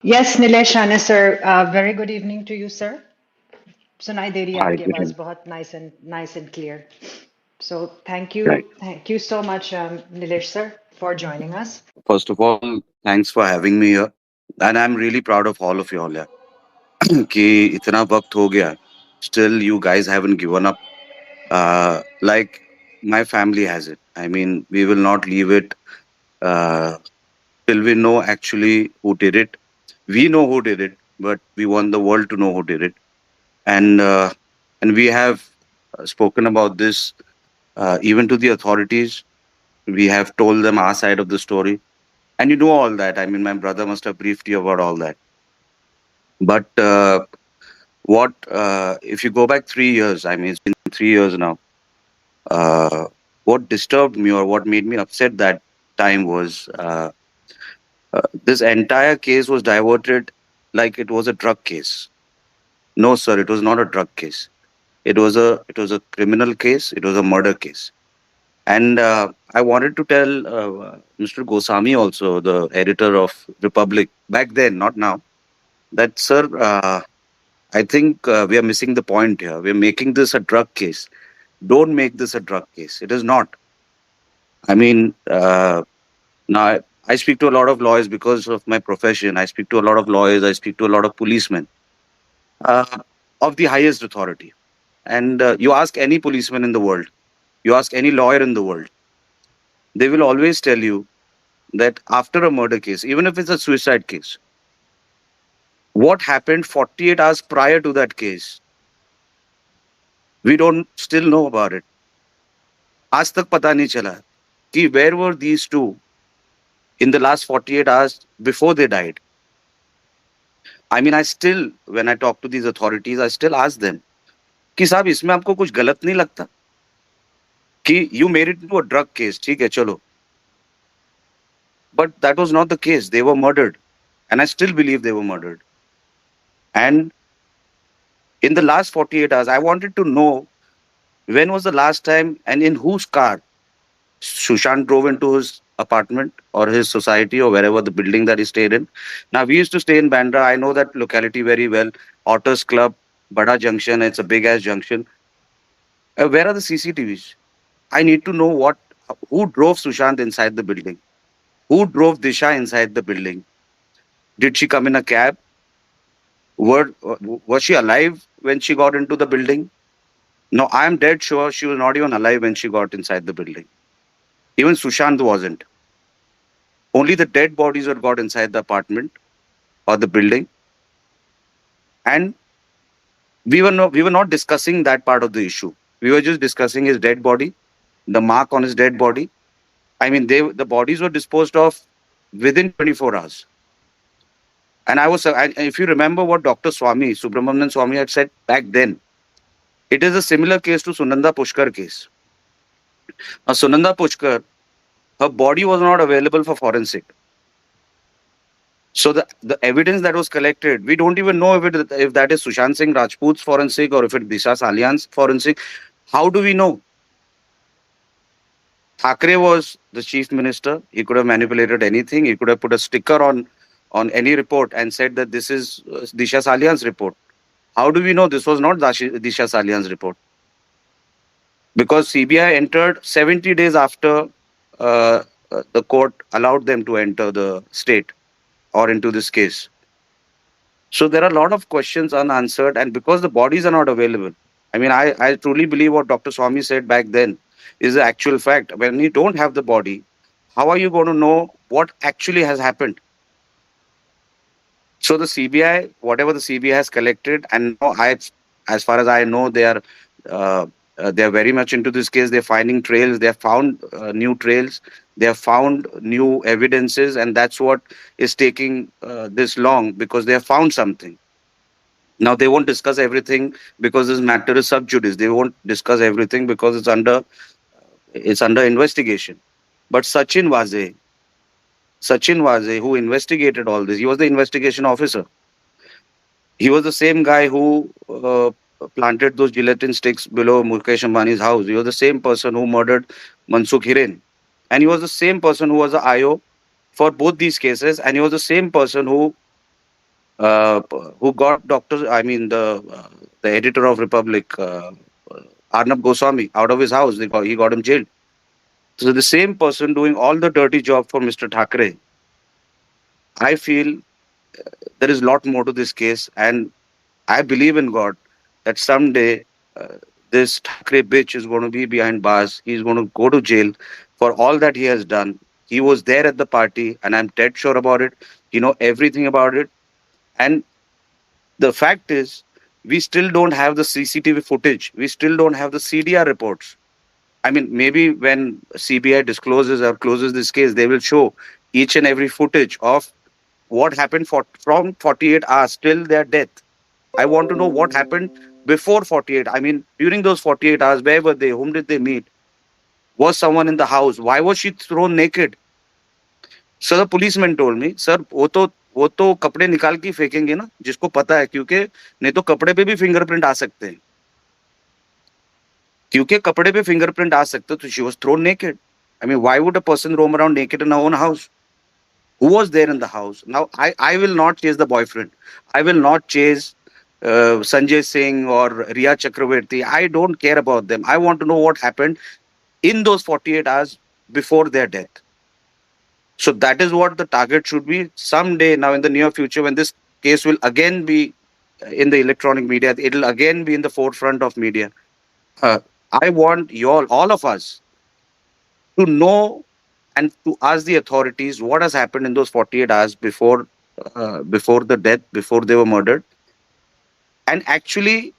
Yes, Nilesh Rane sir. Very good evening to you, sir. सुनाई दे रही है Hi, आपकी good आवाज evening. बहुत nice and clear. So Right. thank you so much, Nilesh sir, for joining us. First of all, thanks for having me here. And I'm really proud of all of you all. Yeah. कि इतना वक्त हो गया. Still, you guys haven't given up. Like my family has it. I mean, we will not leave it uh, till we know actually who did it. We know who did it, but we want the world to know who did it. And we have spoken about this even to the authorities. We have told them our side of the story. And you know all that. I mean, my brother must have briefed you about all that. But if you go back 3 years, I mean, it's been 3 years now. Uh, what disturbed me or what made me upset that time was this entire case was diverted like it was a drug case. No, sir, it was not a drug case. It was a criminal case. It was a murder case. And I wanted to tell Mr. Goswami also, the editor of Republic, back then, not now, that sir, I think we are missing the point here. We're making this a drug case. Don't make this a drug case. It is not. I mean, now I speak to a lot of lawyers because of my profession. I speak to a lot of lawyers. I speak to a lot of policemen uh, of the highest authority. And you ask any policeman in the world, you ask any lawyer in the world, they will always tell you that after a murder case, even if it's a suicide case, what happened 48 hours prior to that case, we don't still know about it. आज तक पता नहीं चला कि where were these two in the last 48 hours before they died. I mean, I still, when I talk to these authorities, I still ask them कि साहब इसमें आपको कुछ गलत नहीं लगता कि you made it into a drug case, ठीक है चलो, but that was not the case. They were murdered, and I still believe they were murdered. And in the last 48 hours, I wanted to know when was the last time and in whose car Sushant drove into his apartment or his society or wherever the building that he stayed in. Now, we used to stay in Bandra. I know that locality very well. Otters Club, Bada Junction, it's a big ass junction. Where are the CCTVs? I need to know who drove Sushant inside the building? Who drove Disha inside the building? Did she come in a cab? Was she alive when she got into the building? No, I am dead sure she was not even alive when she got inside the building. Even Sushant wasn't. Only the dead bodies were got inside the apartment or the building, and we were not discussing that part of the issue. We were just discussing his dead body, the mark on his dead body. I mean, the bodies were disposed of within 24 hours. And if you remember what Dr. Subramanian Swami had said back then, it is a similar case to Sunanda Pushkar case. Sunanda Pushkar, her body was not available for forensic. So the evidence that was collected, we don't even know if that is Sushant Singh Rajput's forensic or if it's Disha Salian's forensic. How do we know? Thackeray was the chief minister. He could have manipulated anything. He could have put a sticker on any report and said that this is Disha Salian's report. How do we know this was not Disha Salian's report? Because CBI entered 70 days after the court allowed them to enter the state or into this case. So there are a lot of questions unanswered, and because the bodies are not available, I mean, I truly believe what Dr. Swami said back then is the actual fact. When you don't have the body, how are you going to know what actually has happened? So the CBI, whatever the CBI has collected, and now as far as I know, uh, they are very much into this case. They're finding trails. They have found new trails. They have found new evidences, and that's what is taking this long because they have found something. Now they won't discuss everything because this matter is sub judice. They won't discuss everything because it's under investigation. But Sachin Waze, who investigated all this, he was the investigation officer. He was the same guy who planted those gelatin sticks below Mukesh Ambani's house. He was the same person who murdered Mansukh Hiren. And he was the same person who was the IO for both these cases. And he was the same person who who got doctors. I mean, the editor of Republic, Arnab Goswami, out of his house. He got him jailed. So the same person doing all the dirty job for Mr. Thackeray. I feel there is a lot more to this case, and I believe in God that someday uh, this Thackeray bitch is going to be behind bars. He's going to go to jail for all that he has done. He was there at the party, and I'm dead sure about it. You know everything about it. And the fact is, we still don't have the CCTV footage. We still don't have the CDR reports. I mean, maybe when CBI discloses or closes this case, they will show each and every footage of what happened from 48 hours till their death. I want to know what happened before 48. I mean, during those 48 hours, where were they? Whom did they meet? Was someone in the house? Why was she thrown naked? So the policeman told me, sir, वो तो कपड़े निकाल के ही फेंकेंगे ना, जिसको पता है, क्योंकि नहीं तो कपड़े पे भी फिंगरप्रिंट आ सकते हैं, क्योंकि कपड़े पे फिंगरप्रिंट आ सकते, तो she was thrown naked. I mean, why would a person roam around naked in her own house? Who was there in the house? Now, I will not chase the boyfriend. I will not chase Sanjay Singh or Riya Chakravarti. I don't care about them. I want to know what happened in those 48 hours before their death. So that is what the target should be. Someday, now in the near future, when this case will again be in the electronic media, it will again be in the forefront of media. Uh, I want you all of us, to know and to ask the authorities what has happened in those 48 hours before the death, before they were murdered. And actually,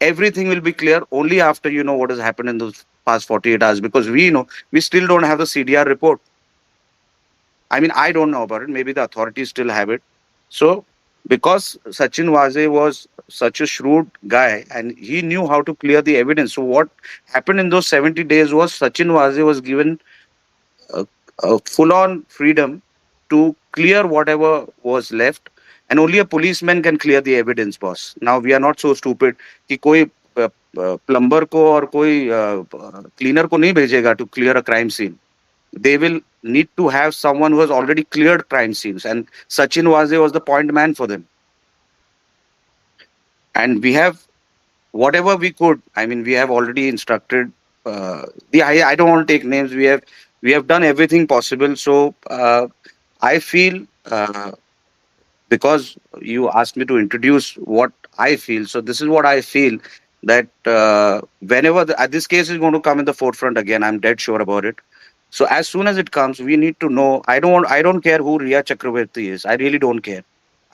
everything will be clear only after you know what has happened in those past 48 hours, because we know we still don't have the CDR report. I mean, I don't know about it. Maybe the authorities still have it. So, because Sachin Waze was such a shrewd guy and he knew how to clear the evidence. So, what happened in those 70 days was Sachin Waze was given a, a full on freedom to clear whatever was left, and only a policeman can clear the evidence, boss. Now we are not so stupid कि कोई plumber को और कोई cleaner को नहीं भेजेगा to clear a crime scene. They will need to have someone who has already cleared crime scenes, and Sachin Waze was the point man for them. And we have whatever we could. I mean, we have already instructed I don't want to take names. We have done everything possible. So I feel, because you asked me to introduce what I feel, so this is what I feel, that whenever this case is going to come in the forefront again, I'm dead sure about it. So as soon as it comes, we need to know. I don't care who Riya Chakravarti is. I really don't care.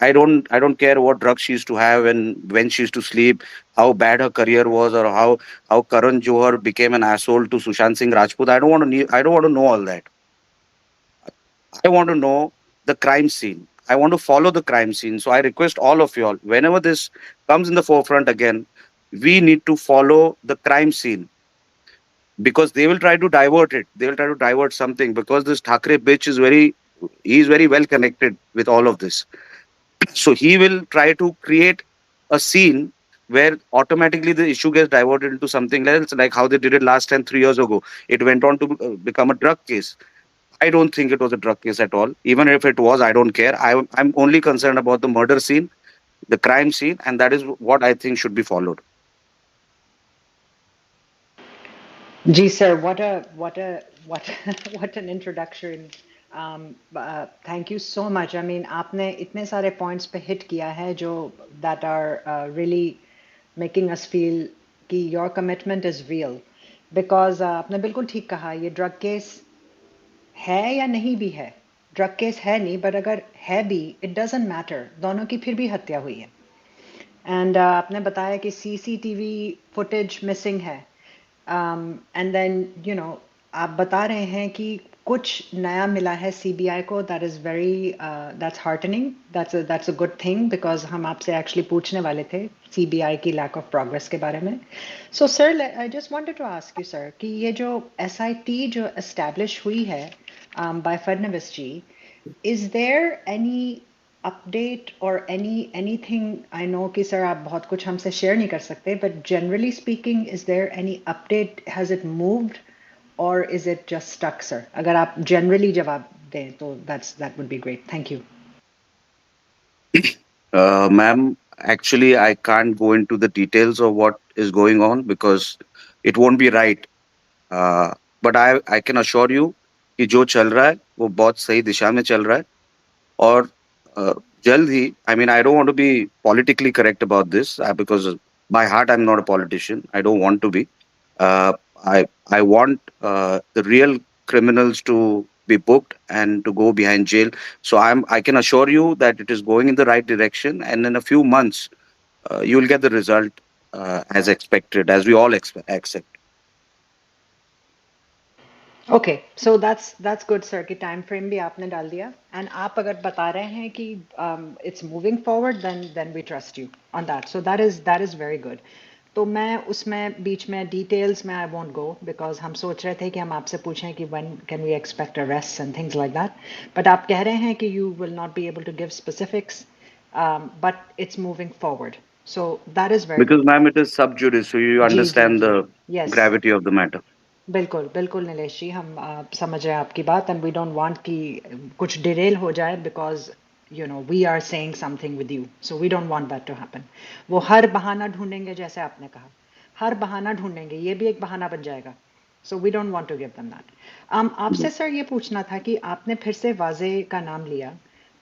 I don't care what drugs she used to have and when she used to sleep, how bad her career was, or how Karan Johar became an asshole to Sushant Singh Rajput. I don't want to know all that. I want to know the crime scene. I want to follow the crime scene. So I request all of you all, whenever this comes in the forefront again, we need to follow the crime scene, because they will try to divert it. They will try to divert something, because this Thackeray bitch he's very well connected with all of this. So he will try to create a scene where automatically the issue gets diverted into something else, like how they did it last time 3 years ago. It went on to become a drug case. I don't think it was a drug case at all. Even if it was, I don't care. I'm only concerned about the murder scene, the crime scene, and that is what I think should be followed. Ji sir, what what an introduction. Thank you so much. I mean, आपने इतने सारे points पे hit किया है जो that are really making us feel कि your commitment is real. Because आपने बिल्कुल ठीक कहा, ये drug case है या नहीं भी है. Drug case है नहीं, but अगर है भी, it doesn't matter. दोनों की फिर भी हत्या हुई है. एंड आपने बताया कि सीसीटीवी फुटेज मिसिंग है. एंड देन आप बता रहे हैं कि कुछ नया मिला है सीबीआई को. That is very that's heartening. That's a good thing, because हम आपसे एक्चुअली पूछने वाले थे सीबीआई की लैक ऑफ प्रोग्रेस के बारे में. So sir, I just wanted to ask you sir कि ये जो एसआईटी जो एस्टैब्लिश हुई है by Fadnavis ji, is there any update or anything? I know कि sir आप बहुत कुछ हमसे share नहीं कर सकते, but generally speaking, is there any update? Has it moved or is it just stuck, sir? अगर आप generally जवाब दें तो that would be great. Thank you. Ma'am, actually, I can't go into the details of what is going on because it won't be right. Uh, but I can assure you कि जो चल रहा है वो बहुत सही दिशा में चल रहा है और अ, जल्द ही I mean I don't want to be politically correct about this because by heart I am not a politician I don't want to be I I want the real criminals to be booked and to go behind jail. So I can assure you that it is going in the right direction, and in a few months you will get the result as expected, as we all accept. Okay so that's good sir कि time frame भी आपने डाल दिया and आप अगर बता रहे हैं कि it's moving forward then we trust you on that so that is very good तो मैं उसमें बीच में डिटेल्स में आई वोंट गो बिकॉज हम सोच रहे थे कि हम आपसे पूछें कि when can we expect arrest and things like that but आप कह रहे हैं कि you will not be able to give specifics but it's moving forward so that is very Because, good ma'am, it is sub judice, so you जी जी understand जी the yes gravity of the matter. बिल्कुल बिल्कुल नीलेश जी हम समझ रहे हैं आपकी बात एंड वी डोंट वांट कि कुछ डिरेल हो जाए because you know we are saying something with you so we don't want that to happen वो हर बहाना ढूंढेंगे जैसे आपने कहा हर बहाना ढूंढेंगे ये भी एक बहाना बन जाएगा so we don't want to give them that आपसे सर ये पूछना था कि आपने फिर से वाजे का नाम लिया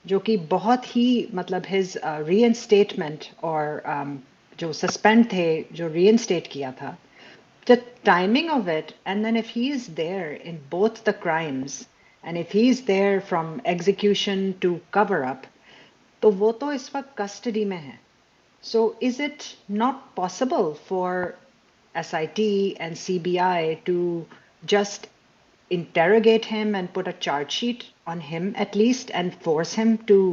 जो कि बहुत ही मतलब हिज रीइंस्टेटमेंट और जो सस्पेंड थे जो रीइंस्टेट किया था the timing of it, and then if he is there in both the crimes, and if he is there from execution to cover up, तो वो तो इस वक्त custody में है. So is it not possible for SIT and CBI to just interrogate him and put a charge sheet on him at least and force him to,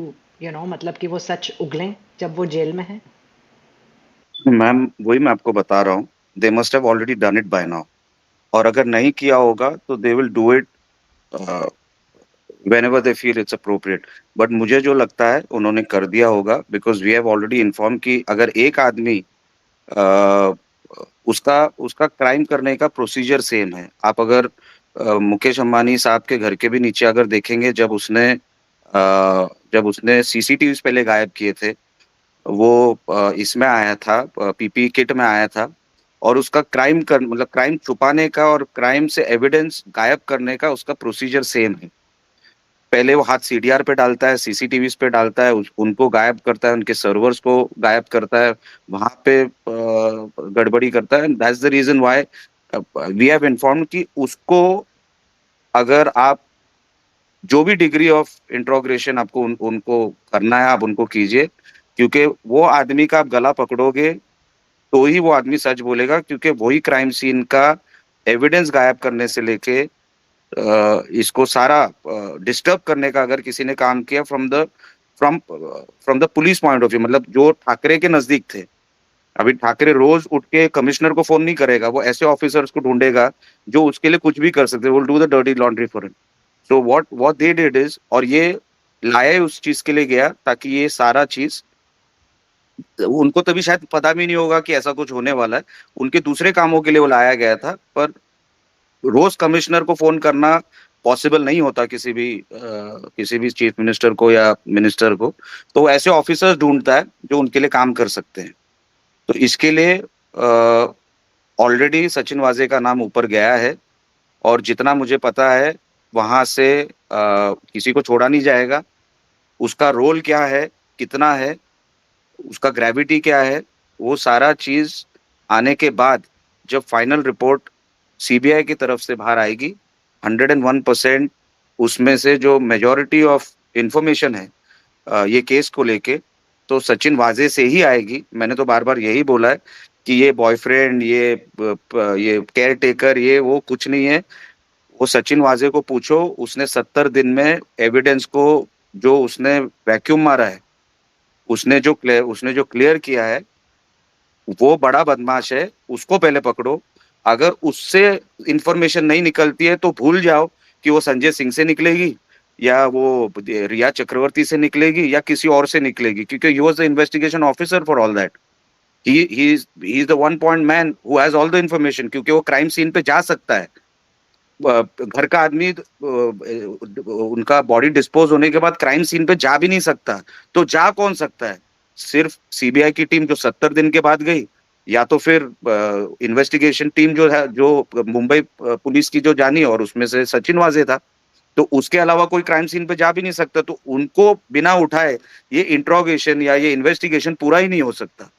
you know, मतलब कि वो सच उगलें जब वो जेल में है? मैम वही मैं आपको बता रहा हूँ, they must have already done it by now. और अगर नहीं किया होगा तो they will do it whenever they feel it's appropriate. But मुझे जो लगता है उन्होंने कर दिया होगा because we have already inform कि अगर एक आदमी अ, उसका उसका क्राइम करने का प्रोसीजर सेम है. आप अगर मुकेश अंबानी साहब के घर के भी नीचे अगर देखेंगे, जब उसने सीसीटीवी पहले गायब किए थे, वो इसमें आया था, पीपी किट में आया था. और उसका क्राइम कर मतलब क्राइम छुपाने का और क्राइम से एविडेंस गायब करने का उसका प्रोसीजर सेम है. पहले वो हाथ सीडीआर पे डालता है, सीसीटीवी पे डालता है, उनको गायब करता है, उनके सर्वर्स को गायब करता है, वहां पे गड़बड़ी करता है. That's the reason why we have inform कि उसको, अगर आप जो भी डिग्री ऑफ इंट्रोग्रेशन आपको उनको करना है आप उनको कीजिए, क्योंकि वो आदमी का आप गला पकड़ोगे तो ही वो आदमी सच बोलेगा, क्योंकि वही क्राइम सीन का एविडेंस गायब करने से लेके इसको सारा डिस्टर्ब करने का अगर किसी ने काम किया from from the police point of view, मतलब जो ठाकरे के नजदीक थे. अभी ठाकरे रोज उठ के कमिश्नर को फोन नहीं करेगा, वो ऐसे ऑफिसर्स को ढूंढेगा जो उसके लिए कुछ भी कर सकते, will do the dirty laundry for him. So what they did is, और ये लाया उस चीज के लिए गया ताकि ये सारा चीज, उनको तभी शायद पता भी नहीं होगा कि ऐसा कुछ होने वाला है, उनके दूसरे कामों के लिए वो लाया गया था. पर रोज कमिश्नर को फोन करना पॉसिबल नहीं होता किसी भी चीफ मिनिस्टर को या मिनिस्टर को. तो वो ऐसे ऑफिसर्स ढूंढता है जो उनके लिए काम कर सकते हैं. तो इसके लिए ऑलरेडी सचिन वाजे का नाम ऊपर गया है, और जितना मुझे पता है वहां से किसी को छोड़ा नहीं जाएगा. उसका रोल क्या है, कितना है, उसका ग्रेविटी क्या है, वो सारा चीज आने के बाद जब फाइनल रिपोर्ट सीबीआई की तरफ से बाहर आएगी, 101% उसमें से जो मेजोरिटी ऑफ इंफॉर्मेशन है ये केस को लेके, तो सचिन वाजे से ही आएगी. मैंने तो बार बार यही बोला है कि ये बॉयफ्रेंड, ये केयर टेकर, ये वो कुछ नहीं है. वो सचिन वाजे को पूछो, उसने 70 दिन में एविडेंस को जो उसने वैक्यूम मारा है, उसने जो क्लियर किया है, वो बड़ा बदमाश है, उसको पहले पकड़ो. अगर उससे इंफॉर्मेशन नहीं निकलती है तो भूल जाओ कि वो संजय सिंह से निकलेगी या वो रिया चक्रवर्ती से निकलेगी या किसी और से निकलेगी, क्योंकि he was the investigation officer for all that. He is the one point man who has all the information, क्योंकि वो क्राइम सीन पे जा सकता है. घर का आदमी उनका बॉडी डिस्पोज होने के बाद क्राइम सीन पे जा भी नहीं सकता, तो जा कौन सकता है? सिर्फ सीबीआई की टीम जो 70 दिन के बाद गई, या तो फिर इन्वेस्टिगेशन टीम जो है, जो मुंबई पुलिस की जो जानी, और उसमें से सचिन वाजे था, तो उसके अलावा कोई क्राइम सीन पे जा भी नहीं सकता, तो उनको बिना उठाए ये इंट्रोगेशन या ये इन्वेस्टिगेशन पूरा ही नहीं हो सकता।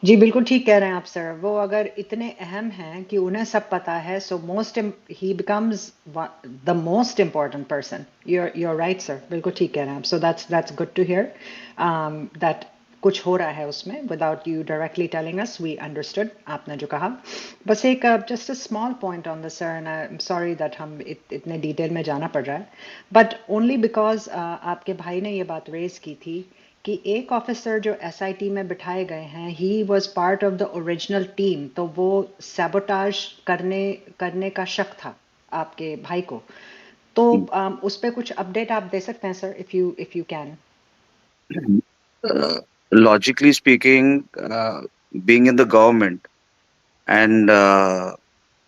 जी, बिल्कुल ठीक कह रहे हैं आप सर। वो अगर इतने अहम हैं कि उन्हें सब पता है, so most he becomes the most important person. you're right sir, बिल्कुल ठीक कह रहे हैं आप। So that's good to hear that कुछ हो रहा है उसमें without you directly telling us. We understood आपने जो कहा। बस एक just a small point on this sir, and I am sorry that हम इतने डिटेल में जाना पड़ रहा है, बट ओनली बिकॉज आपके भाई ने ये बात रेज की थी कि एक ऑफिसर जो एसआईटी में बिठाए गए हैं, he was part of the original team, तो वो सैबोटाज करने करने का शक था आपके भाई को। तो उस पे कुछ अपडेट आप दे सकते हैं sir, if you can. Logically speaking, being in the government, and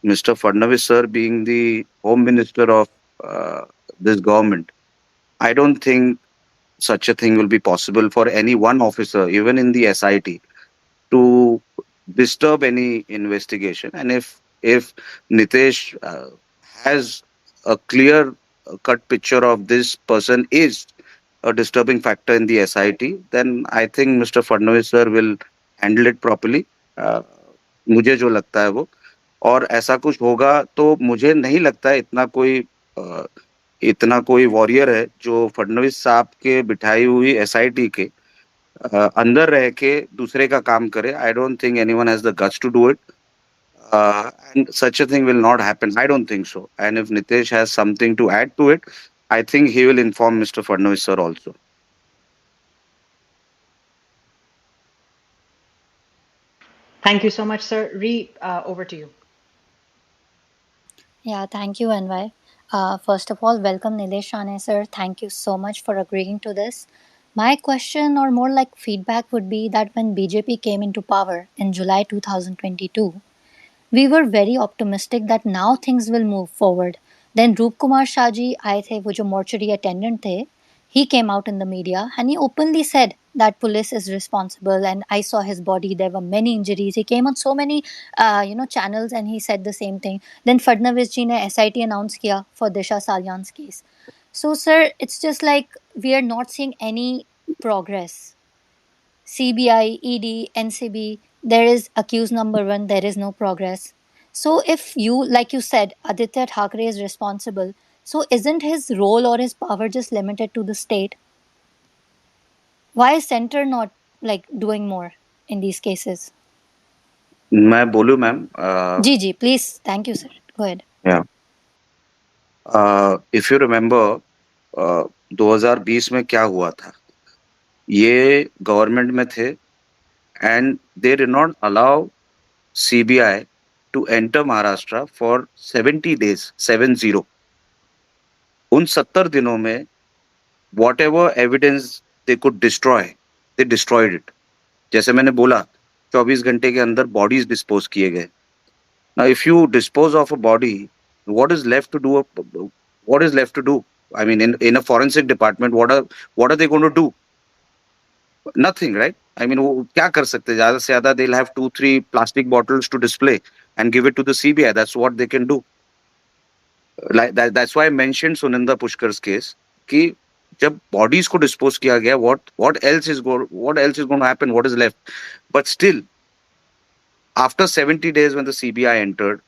Mr. Fadnavis sir being the home minister of uh, this government, I don't think such a thing will be possible for any one officer, even in the SIT, to disturb any investigation. And if Nitesh has a clear cut picture of this person is a disturbing factor in the SIT, then I think Mr. Fadnavis sir will handle it properly. Uh, मुझे जो लगता है वो, और ऐसा कुछ होगा तो मुझे नहीं लगता है अ, इतना कोई वॉरियर है जो फडणवीस साहब के बिठाई हुई एसआईटी के अंदर रह के दूसरे का काम करे. I don't think anyone has the guts to do it, and such a thing will not happen. I don't think so. And if Nitesh has something to add to it, I think he will inform Mr. Fadnavis sir also. Thank you so much sir. Over to you. Yeah, thank you, NY. First of all, welcome Nilesh Rane, sir. Thank you so much for agreeing to this. My question, or more like feedback, would be that when BJP came into power in July 2022, we were very optimistic that now things will move forward. Then Roop Kumar Shaji आए थे, वो जो mortuary attendant थे, he came out in the media and he openly said that police is responsible, and I saw his body, there were many injuries. He came on so many channels and he said the same thing. Then Fadnavis ji ने SIT announce किया for Disha Salyan's case. So sir, it's just like we are not seeing any progress. CBI, ED, NCB, there is accused number one, there is no progress. So, if you, like you said, Aditya Thackeray is responsible, so isn't his role or his power just limited to the state? Why is center not like doing more in these cases? मैं बोलूं ma'am? जी जी please, thank you sir, go ahead. या if you remember, 2020 में क्या हुआ था, ये गवर्नमेंट में थे, and they did not allow CBI to enter Maharashtra for 70 days, 70. उन 70 दिनों में whatever evidence they could destroy, they destroyed it. जैसे मैंने बोला, 24 घंटे के अंदर bodies dispose किए गए. Now, if you dispose of a body, what is left to do? What is left to do? I mean, in a forensic department, what are they going to do? Nothing, right? I mean, वो क्या कर सकते हैं? ज़्यादा से ज़्यादा they'll have 2-3 plastic bottles to display and give it to the CBI. That's what they can do. Like that's why I mentioned Sunanda Pushkar's case कि जब bodies को dispose किया गया, what else is going to happen? What is left? But still, after 70 days when the CBI entered,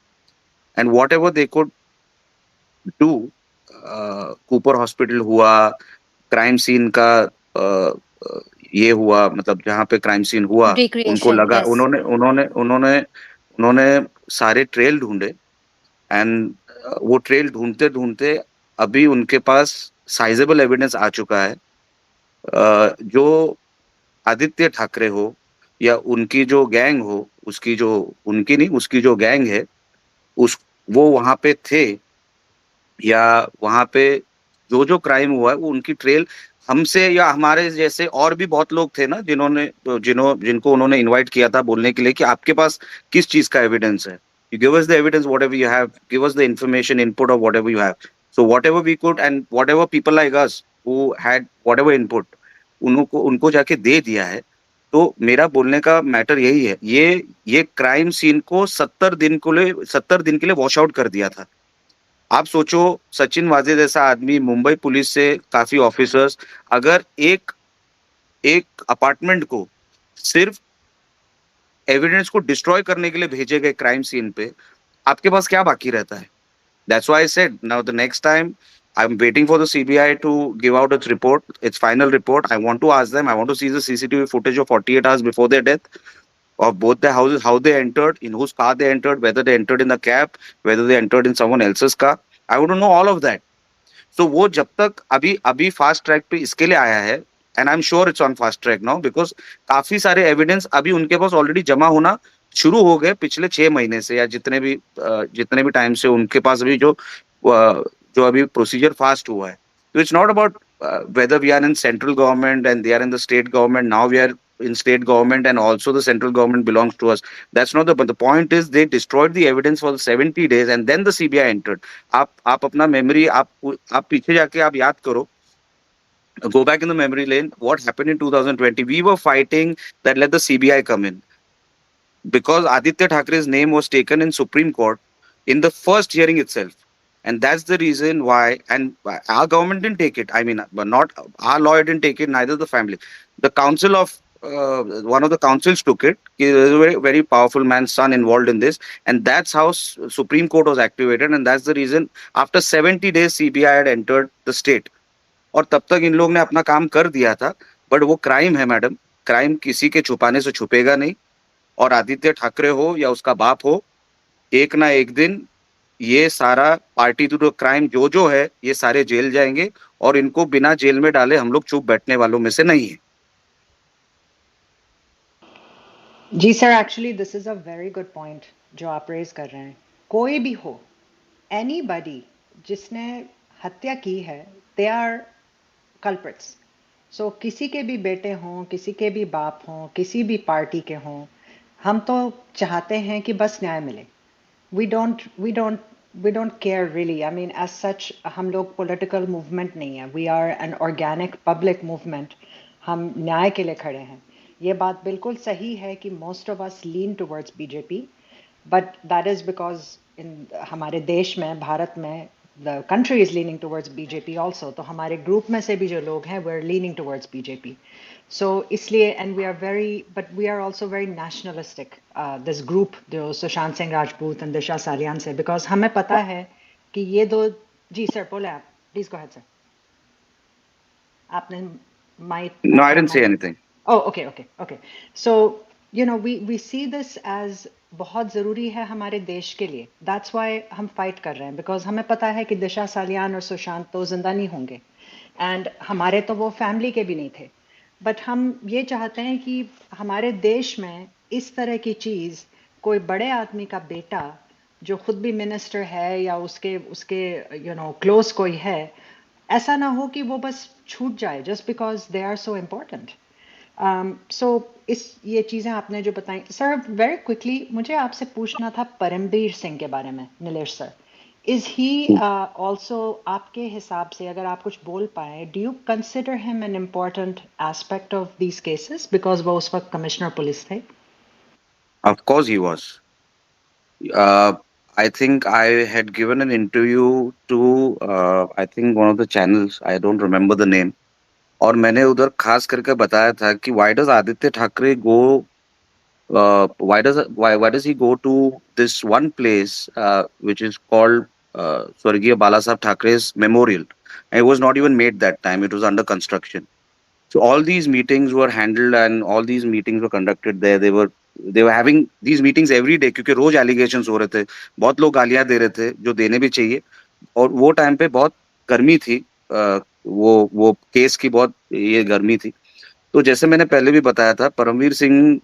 and whatever they could do, Cooper Hospital हुआ, crime scene का ये हुआ, मतलब जहाँ पे क्राइम सीन हुआ, उनको Recreation, लगा, yes. उन्होंने सारे ट्रेल ढूंढे, एंड वो ट्रेल ढूंढते ढूंढते अभी उनके पास साइजेबल एविडेंस आ चुका है. जो आदित्य ठाकरे हो या उनकी जो गैंग हो, उसकी जो उनकी नहीं उसकी जो गैंग है, उस वो वहां पे थे, या वहां पे जो जो क्राइम हुआ है वो उनकी ट्रेल हमसे या हमारे जैसे और भी बहुत लोग थे ना, जिनको उन्होंने इनवाइट किया था बोलने के लिए कि आपके पास किस चीज का एविडेंस है. You give us the evidence, whatever you have, give us the information, input of whatever you have. So whatever we could, and whatever people like us who had whatever input, उनको उनको जाके दे दिया है, तो मेरा बोलने का मैटर यही है, ये क्राइम सीन को 70 दिन के लिए वॉश आउट कर दिया था। आप सोचो, सचिन वाजे जैसा आदमी, मुंबई पुलिस से काफी ऑफिसर्स, अगर एक एक अपार्टमेंट को सिर्फ एविडेंस को डिस्ट्रॉय करने के लिए भेजे गए क्राइम सीन पे, आपके पास क्या बाकी रहता है? That's why I said, now the next time I'm waiting for the CBI to give out its report, its final report. I want to ask them, I want to see the CCTV footage of 48 hours before their death of both the houses, how they entered, in whose car they entered, whether they entered in a cab, whether they entered in someone else's car. I want to know all of that. So वो जब तक अभी अभी fast track पे इसके लिए आया है, and I am sure it's on fast track now, because काफी सारे एविडेंस अभी उनके पास ऑलरेडी जमा होना शुरू हो गए पिछले 6 महीने से, या जितने भी टाइम से उनके पास अभी जो अभी प्रोसीजर फास्ट हुआ है. तो it's not about whether we are in central government and they are in the state government. Now we are in state government and also the central government belongs to us. That's not but the point is they destroyed the evidence for the 70 days and then the CBI entered. आप अपना memory आप पीछे जाके आप याद करो, go back in the memory lane, what happened in 2020. We were fighting that let the CBI come in because Aditya Thackeray's name was taken in Supreme Court in the first hearing itself. And that's the reason why, and our government didn't take it. I mean, but not our lawyer didn't take it, neither the family. The council of one of the councils took it. There's a very, very powerful man's son involved in this. And that's how Supreme Court was activated. And that's the reason after 70 days, CBI had entered the state. और तब तक इन लोग ने अपना काम कर दिया था. बट वो क्राइम है मैडम, क्राइम किसी के छुपाने से छुपेगा नहीं. और आदित्य ठाकरे हो या उसका बाप हो, एक ना एक दिन ये सारा पार्टी टू क्राइम जो है ये सारे जेल जाएंगे, और इनको बिना जेल में डाले हम लोग चुप बैठने वालों में से नहीं है. जी sir, actually this is a very good point जो आप रेज कर रहे हैं. कोई भी हो, एनीबडी जिसने हत्या की है, दे आर कल्प्रिट्स. सो किसी के भी बेटे हों, किसी के भी बाप हों, किसी भी पार्टी के हों, हम तो चाहते हैं कि बस न्याय मिले. we don't care really. I mean, as such, हम लोग political movement नहीं है. We are an organic public movement. हम न्याय के लिए खड़े हैं. ये बात बिल्कुल सही है कि most of us lean towards BJP, but that is because in हमारे देश में, भारत में, the country is leaning towards BJP also. तो हमारे group में से भी जो लोग हैं, we're leaning towards BJP. So इसलिए, and but we are also very nationalistic. This group जो सुशांत सिंह राजपूत and दिशा सालियान से, because हमें पता है कि ये दो. जी सर, बोले आप, प्लीज गो अहेड सर. आपने No, I didn't say anything. Oh, okay. So we see this as बहुत ज़रूरी है हमारे देश के लिए. That's why हम fight कर रहे हैं, because हमें पता है कि दिशा सालियान और सुशांत तो जिंदा नहीं होंगे, and हमारे तो वो फैमिली के भी नहीं थे. बट हम ये चाहते हैं कि हमारे देश में इस तरह की चीज़, कोई बड़े आदमी का बेटा जो खुद भी मिनिस्टर है या उसके क्लोज कोई है, ऐसा ना हो कि वो बस छूट जाए just because they are so important. So ये चीज़ें आपने जो बताई सर, वेरी क्विकली मुझे आपसे पूछना था परमबीर सिंह के बारे में. Nilesh sir, is he also, आपके हिसाब से अगर आप कुछ बोल पाए, do you consider him an important aspect of these cases because वो उस वक्त कमिश्नर पुलिस थे? Of course he was. I think I had given an interview to I think one of the channels, I don't remember the name, और मैंने उधर खास करके बताया था कि why does Aditya Thackeray go why does he go to this one place which is called Swargiya Balasaheb Thackeray's memorial, and it was not even made that time, it was under construction. So all these meetings were handled and all these meetings were conducted there. They were having these meetings every day क्योंकि रोज allegations हो रहे थे, बहुत लोग गालियां दे रहे थे जो देने भी चाहिए, और वो टाइम पे बहुत गर्मी थी, वो केस की बहुत ये गर्मी थी. तो जैसे मैंने पहले भी बताया था, परमवीर सिंह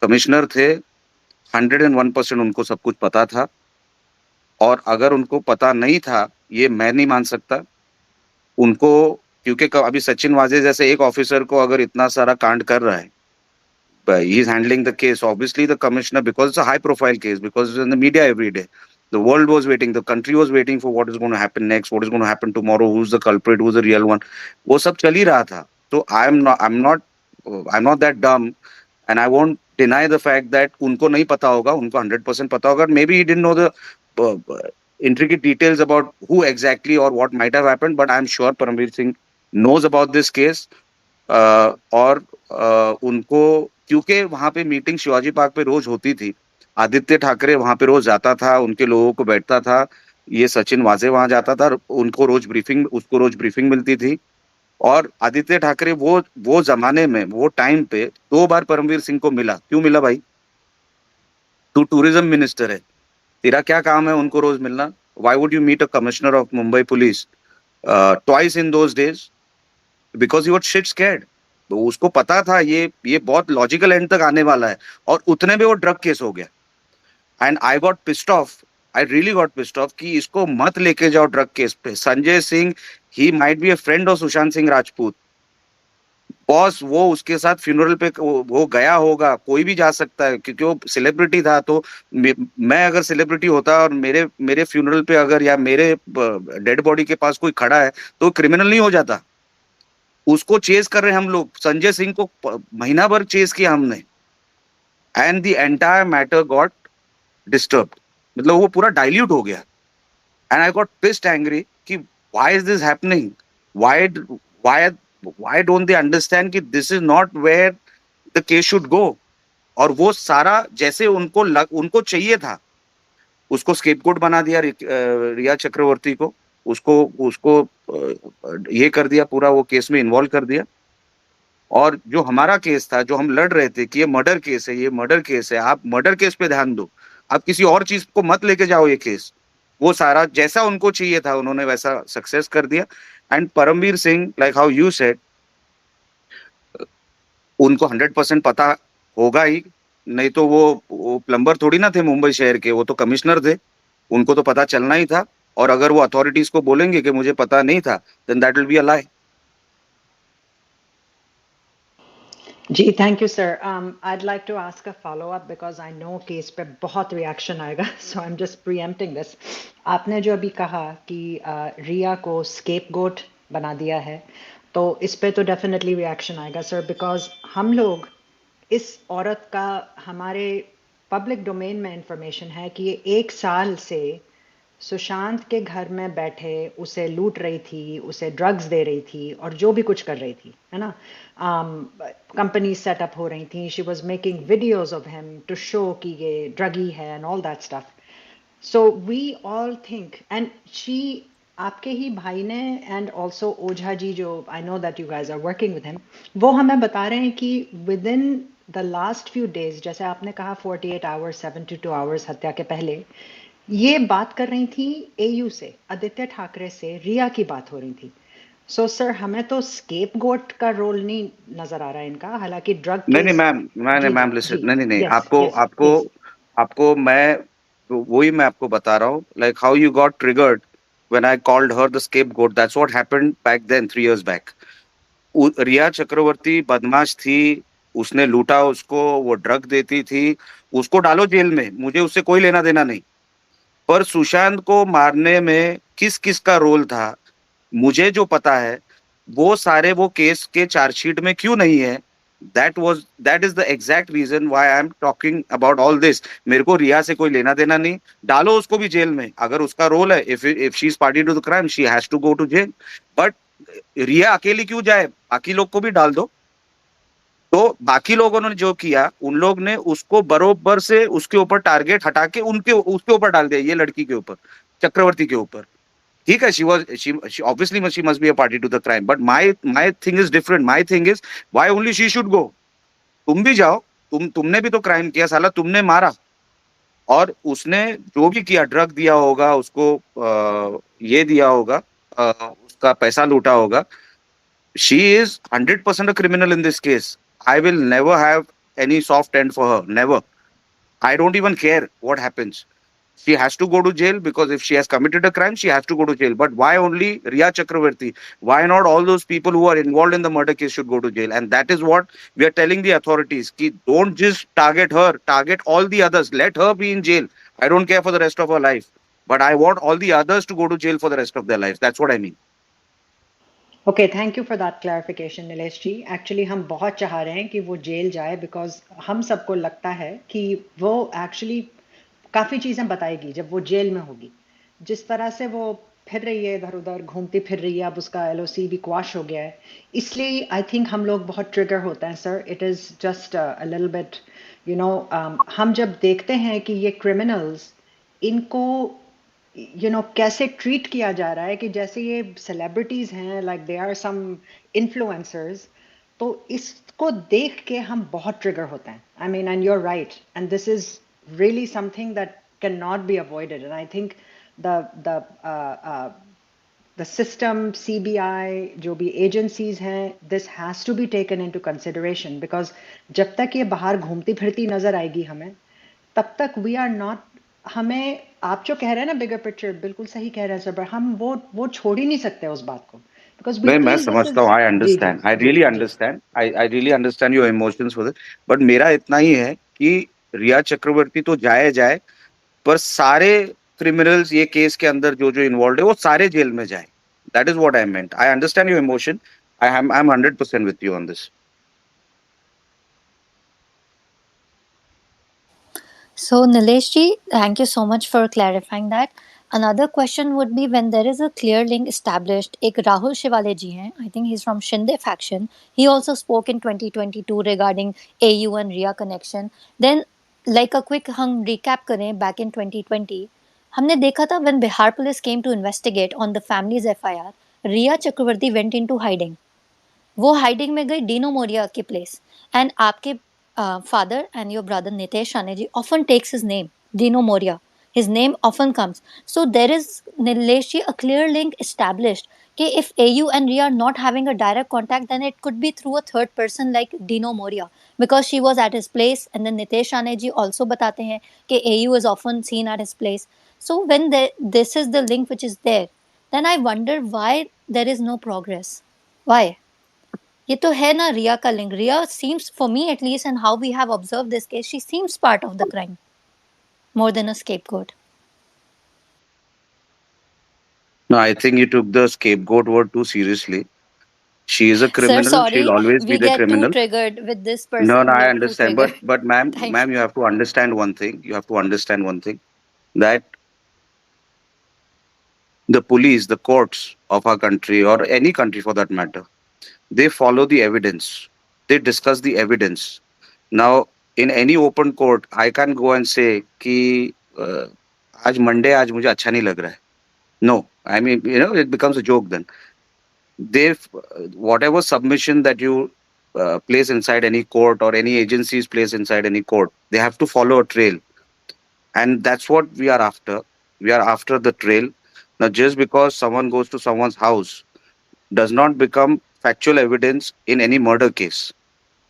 कमिश्नर थे, 101% उनको सब कुछ पता था, और अगर उनको पता नहीं था, ये मैं नहीं मान सकता उनको, क्योंकि अभी सचिन वाजे जैसे एक ऑफिसर को अगर इतना सारा कांड कर रहा है, he is handling the case, obviously the commissioner, because it's a high profile case, because it's in the media every day, the world was waiting, the country was waiting for what is going to happen next, what is going to happen tomorrow, who's the culprit, who's the real one, वो सब चल ही रहा था. So I'm not that dumb, and I won't deny the fact that उनको नहीं पता होगा, उनको 100% पता होगा. Maybe he didn't know the uh, uh, intricate details about who exactly or what might have happened, but I'm sure Paramveer Singh knows about this case. और उनको, क्योंकि वहां पे मीटिंग शिवाजी पार्क पे रोज होती थी, आदित्य ठाकरे वहां पे रोज जाता था, उनके लोगों को बैठता था, ये सचिन वाजे वहां जाता था, उनको रोज ब्रीफिंग उसको रोज ब्रीफिंग मिलती थी. और आदित्य ठाकरे वो जमाने में वो टाइम पे 2 बार परमवीर सिंह को मिला. क्यों मिला भाई? तू टूरिज्म मिनिस्टर है, तेरा क्या काम है उनको रोज मिलना? Why would you meet a commissioner of Mumbai police twice in those days? Because he was shit scared. तो उसको पता था ये बहुत लॉजिकल एंड तक आने वाला है, और उतने में वो ड्रग केस हो गया. And I got pissed off, I really got pissed off कि इसको मत लेके जाओ ड्रग केस पे. Sanjay Singh, he might be a friend of Sushant Singh Rajput. Boss, वो उसके साथ फ्यूनरल पे वो गया होगा, कोई भी जा सकता है क्योंकि वो सेलिब्रिटी था. तो मैं अगर सेलिब्रिटी होता और मेरे मेरे फ्यूनरल पे अगर या मेरे डेड बॉडी के पास कोई खड़ा है, तो क्रिमिनल नहीं हो जाता. उसको चेस कर रहे हैं हम लोग. संजय सिंह को महीना भर चेस किया हमने, and the entire matter got disturbed. मतलब वो पूरा डाइल्यूट हो गया. And I got pissed angry कि why is this happening, why why why don't they understand कि this is not where the case should go. और वो सारा जैसे उनको चाहिए था, उसको स्केपगोट बना दिया रिया चक्रवर्ती को. उसको उसको ये कर दिया, पूरा वो केस में इन्वॉल्व कर दिया. और जो हमारा केस था, जो हम लड़ रहे थे कि ये मर्डर केस है, ये मर्डर केस है, आप मर्डर केस पे ध्यान दो, आप किसी और चीज को मत लेके जाओ ये केस. वो सारा जैसा उनको चाहिए था उन्होंने वैसा सक्सेस कर दिया. And Paramvir Singh, like how you said, उनको 100% पता होगा ही. नहीं तो वो प्लम्बर थोड़ी ना थे मुंबई शहर के, वो तो कमिश्नर थे. उनको तो पता चलना ही था. और अगर वो अथॉरिटीज को बोलेंगे कि मुझे पता नहीं था, then that will be a lie. जी thank you sir. I'd like to ask a follow up because I know कि इस पे बहुत रिएक्शन आएगा, so I'm just preempting this. आपने जो अभी कहा कि रिया को स्केपगोट बना दिया है, तो इस पे तो डेफिनेटली रिएक्शन आएगा सर, बिकॉज हम लोग इस औरत का हमारे पब्लिक डोमेन में इंफॉर्मेशन है कि ये 1 साल से सुशांत के घर में बैठे उसे लूट रही थी, उसे ड्रग्स दे रही थी और जो भी कुछ कर रही थी, है ना. कंपनी सेटअप हो रही थी, she was making videos of him to show कि ये ड्रगी है and all that stuff. So we all think and she, आपके ही भाई ने एंड ऑल्सो ओझा जी, जो I know that you guys are working with him, वो हमें बता रहे हैं कि within the last few days, जैसे आपने कहा 48 आवर्स 72 आवर्स हत्या के पहले, ये बात कर रही थी एयू से, आदित्य ठाकरे से रिया की बात हो रही थी. सो सर हमें तो स्केप गोट का रोल नहीं नजर आ रहा है इनका, हालांकि ड्रग नहीं नहीं केस. मैम, मैंने जी मैम जी लिसन, जी. नहीं नहीं नहीं, यस आपको यस आपको यस. आपको मैं वही मैं आपको बता रहा हूँ, like how you got triggered when I called her the scapegoat. That's what happened back then 3 years back. Rhea Chakraborty बदमाश थी, उसने लूटा उसको, वो ड्रग देती थी, उसको डालो जेल में, मुझे उससे कोई लेना देना नहीं. पर सुशांत को मारने में किस किस का रोल था, मुझे जो पता है, वो सारे वो केस के चार्जशीट में क्यों नहीं है. That is the exact reason why I am talking about all this. मेरे को रिया से कोई लेना देना नहीं. डालो उसको भी जेल में, अगर उसका रोल है, if she is party to the crime, she has to go to jail. But Rhea अकेली क्यों जाए, बाकी लोग को भी डाल दो. तो बाकी लोगों ने जो किया, उन लोग ने उसको बरोबर से उसके ऊपर टारगेट हटा के उनके उसके ऊपर डाल दिया, ये लड़की के ऊपर, चक्रवर्ती के ऊपर. ठीक है, she obviously she must be a party to the crime, but my thing is different. My thing is why only she should go. तुम भी जाओ, तुमने भी तो क्राइम किया साला, तुमने मारा. और उसने जो भी किया, ड्रग दिया होगा उसको, ये दिया होगा, उसका पैसा लूटा होगा. She is 100% a criminal in this case. I will never have any soft end for her. Never. I don't even care what happens. She has to go to jail because if she has committed a crime, she has to go to jail. But why only Riya Chakravarti? Why not all those people who are involved in the murder case should go to jail? And that is what we are telling the authorities. Ki don't just target her, target all the others. Let her be in jail. I don't care for the rest of her life. But I want all the others to go to jail for the rest of their lives. That's what I mean. Okay, thank you for that clarification Nilesh ji. Actually हम बहुत चाह रहे हैं कि वो jail जाए, because हम सबको लगता है कि वो एक्चुअली काफ़ी चीज़ें बताएगी जब वो जेल में होगी। जिस तरह से वो फिर रही है इधर उधर, घूमती फिर रही है, अब उसका एलओसी भी क्वाश हो गया है। इसलिए आई थिंक हम लोग बहुत ट्रिगर होते हैं sir. It is just a little bit, you know, हम जब देखते हैं कि ये क्रिमिनल्स, इनको कैसे ट्रीट किया जा रहा है कि जैसे ये सेलिब्रिटीज हैं, like they are some influencers. तो इसको देख के हम बहुत ट्रिगर होते हैं। I mean, and you are right, and this is really something that can not be avoided. And I think the the system, CBI, जो भी agencies हैं, this has to be taken into consideration, because जब तक ये बाहर घूमती फिरती नजर आएगी हमें, तब तक we are not, हमें, आप जो कह रहे हैं ना बिगर पिक्चर, बिल्कुल सही कह रहे हैं सर, पर हम वो छोड़ ही नहीं सकते उस बात को, because we नहीं, मैं think this समझता is, हूँ, आई जी जी अंडरस्टैंड, आई जी रियली जी। Understand, I really understand your emotions for this. But मेरा इतना ही है कि रिया चक्रवर्ती तो जाए जाए, पर सारे क्रिमिनल्स ये केस के अंदर जो जो इन्वॉल्व है वो सारे जेल में जाए। That is what I meant. I understand your emotion. I am 100% with you on this. So, Nilesh ji, thank you so much for clarifying that. Another question would be when there is a clear link established. एक Rahul Shivale ji हैं, I think he's from Shinde faction. He also spoke in 2022 regarding AU and Ria connection. Then, like a quick हम recap करें back in 2020, हमने देखा था when Bihar police came to investigate on the family's FIR, Ria Chakravarti went into hiding. वो hiding में गई डीनो मोरिया के place and आपके father and your brother Nitesh Rane ji often takes his name Dino Morea his name often comes, so there is, Nilesh ji, a clear link established कि if AU and Ria are not having a direct contact, then it could be through a third person like Dino Moria, because she was at his place, and then Nitesh Rane ji also बताते हैं कि AU is often seen at his place. So when this is the link which is there, then I wonder why there is no progress. Why? ये तो है ना रिया का link. Rhea seems, for me at least, and how we have observed this case, she seems part of the crime more than a scapegoat. No, I think you took the scapegoat word too seriously. She is a Sir, criminal. She'll sorry, always be we the get too criminal. triggered with this No, no, person. We I get too understand. But triggered. but ma'am, Thank ma'am, you. you have to understand one thing. You have to understand one thing, that the police, the courts of our country, or any country for that matter, they follow the evidence. They discuss the evidence. Now, in any open court, I can't go and say कि आज Monday, आज मुझे अच्छा नहीं लग रहा है. No, I mean, it becomes a joke then. They, whatever submission that you place inside any court, or any agencies place inside any court, they have to follow a trail, and that's what we are after. We are after the trail. Now, just because someone goes to someone's house does not become factual evidence in any murder case.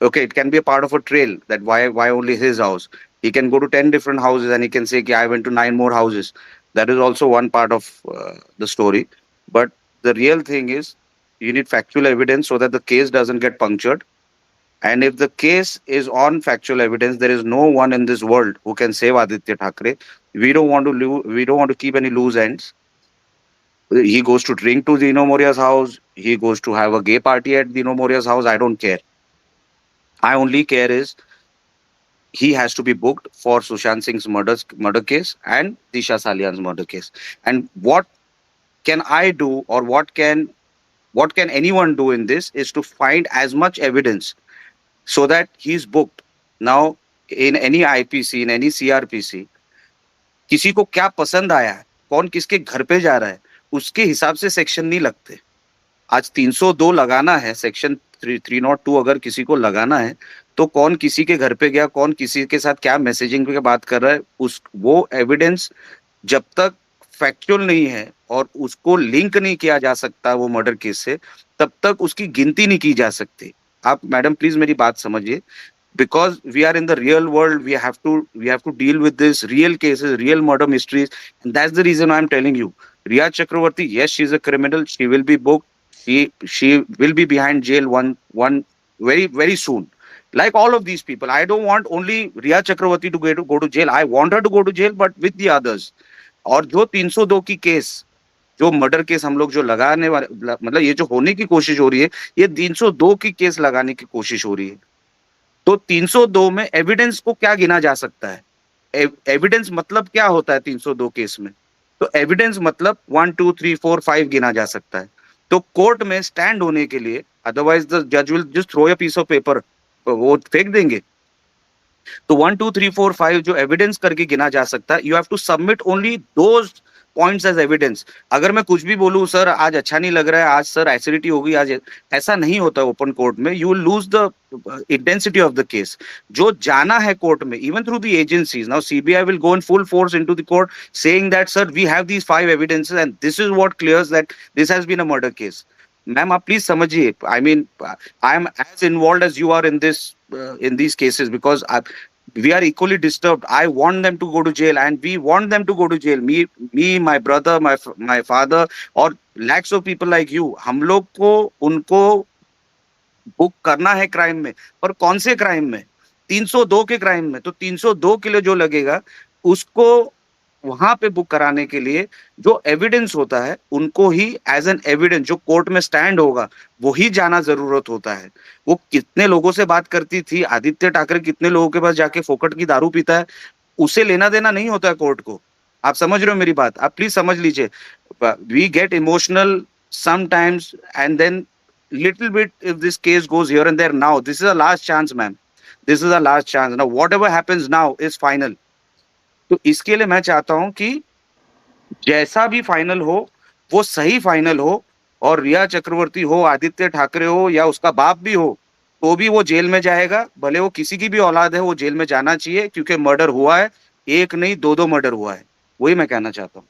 Okay, it can be a part of a trail, that why only his house. He can go to 10 different houses and he can say, "Ki, I went to 9 more houses." That is also one part of the story. But the real thing is, you need factual evidence so that the case doesn't get punctured. And if the case is on factual evidence, there is no one in this world who can save Aditya Thackeray. We don't want to keep any loose ends. He goes to drink to Dino Moria's house. He goes to have a gay party at Dino Moria's house. I don't care. I only care is he has to be booked for Sushant Singh's murder case and Disha Salian's murder case. And what can I do, or what can anyone do in this, is to find as much evidence so that he's booked. Now, in any IPC, in any CRPC, किसी को क्या पसंद आया है, कौन किसके घर पे जा रहा है, उसके हिसाब से सेक्शन नहीं लगते. आज 302 लगाना है, सेक्शन 302 अगर किसी को लगाना है, तो कौन किसी के घर पे गया, कौन किसी के साथ क्या मैसेजिंग पे बात कर रहा है, उस वो एविडेंस जब तक फैक्चुअल नहीं है और उसको लिंक नहीं किया जा सकता वो मर्डर केस से, तब तक उसकी गिनती नहीं की जा सकती. आप मैडम प्लीज मेरी बात समझिए, because we are in the real world, we have to deal with this real cases, real murder mysteries, and that's the reason I'm telling you, Riya Chakravarti, yes, she's a criminal, she will be booked, she will be behind jail one very very soon, like all of these people. I don't want only Riya Chakravarti to go to jail. I want her to go to jail, but with the others. और जो 302 की case जो murder case हम लोग जो लगाने वाले, मतलब ये जो होने की कोशिश हो रही है, ये 302 की केस लगाने की कोशिश हो रही है। तो 302 में एविडेंस को क्या गिना जा सकता है? एविडेंस मतलब क्या होता है 302 केस में? तो एविडेंस मतलब 1 2 3 4 5 गिना जा सकता है। तो कोर्ट में स्टैंड होने के लिए, अदरवाइज द जज will just throw a piece of paper, वो फेंक देंगे। तो 1 2 3 4 5 जो एविडेंस करके गिना जा सकता है, you have to submit only those points as evidence. अगर मैं कुछ भी बोलूं, सर आज अच्छा नहीं लग रहा है, आज सर एसिडिटी हो गई, आज ऐसा नहीं होता ओपन कोर्ट में। You will lose the intensity of the case. जो जाना है कोर्ट में, even through the agencies, now CBI will go in full force into the court saying that sir we have these 5 evidences and this is what clears that this has been a murder case. Ma'am आप please समझिए, I mean I am as involve as you are in this, in these cases, because we are equally disturbed. I want them to go to jail, and we want them to go to jail. Me, my brother, my father, or lakhs of people like you. हम लोग को उनको book करना है crime में, पर कौन से क्राइम में? 302 के क्राइम में। तो 302 के लिए जो लगेगा, उसको वहां पे बुक कराने के लिए जो एविडेंस होता है, उनको ही एज एन एविडेंस जो कोर्ट में स्टैंड होगा, वही जाना जरूरत होता है। वो कितने लोगों से बात करती थी, आदित्य ठाकरे कितने लोगों के पास जाके फोकट की दारू पीता है, उसे लेना देना नहीं होता है कोर्ट को। आप समझ रहे हो मेरी बात? आप प्लीज समझ लीजिए। We get emotional sometimes and then little bit if this case goes here and there. Now this is a last chance, ma'am. This is a last chance. Now whatever happens now is final. तो इसके लिए मैं चाहता हूं कि जैसा भी final हो, वो सही फाइनल हो। और रिया चक्रवर्ती हो, आदित्य ठाकरे हो, या उसका बाप भी हो, तो भी वो जेल में जाएगा। भले वो किसी की भी औलाद है, वो जेल में जाना चाहिए, क्योंकि मर्डर हुआ है। एक नहीं, दो मर्डर हुआ है। वही मैं कहना चाहता हूँ।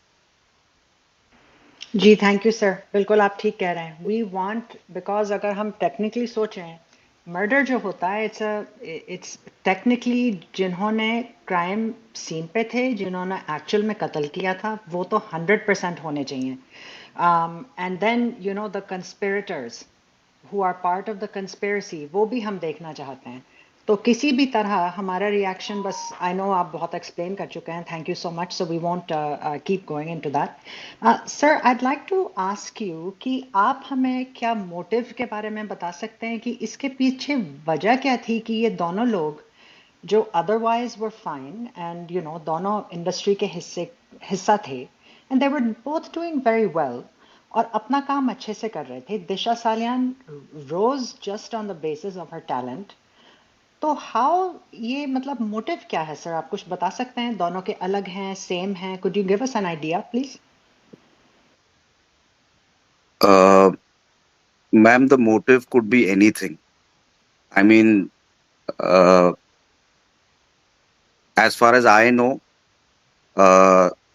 जी थैंक यू सर, बिल्कुल आप ठीक कह रहे हैं। वी वांट, बिकॉज अगर हम टेक्निकली सोचें, मर्डर जो होता है इट्स टेक्निकली जिन्होंने क्राइम सीन पे थे, जिन्होंने एक्चुअल में कत्ल किया था, वो तो 100% होने चाहिए। And then you know the conspirators who are part of the conspiracy, वो भी हम देखना चाहते हैं। तो किसी भी तरह हमारा रिएक्शन, बस आई नो आप बहुत एक्सप्लेन कर चुके हैं, thank you so much, so we won't keep going into that. Sir I'd like to ask you कि आप हमें क्या मोटिव के बारे में बता सकते हैं कि इसके पीछे वजह क्या थी कि ये दोनों लोग जो otherwise were fine and you know दोनों इंडस्ट्री के हिस्सा थे, and they were both doing very well और अपना काम अच्छे से कर रहे थे। Disha Salian rose just on the basis of her talent. तो हाउ, ये मतलब मोटिव क्या है सर, आप कुछ बता सकते हैं? दोनों के अलग हैं, सेम हैं? Could you give us an idea please? Ma'am the motive could be anything. I mean, as far as I know,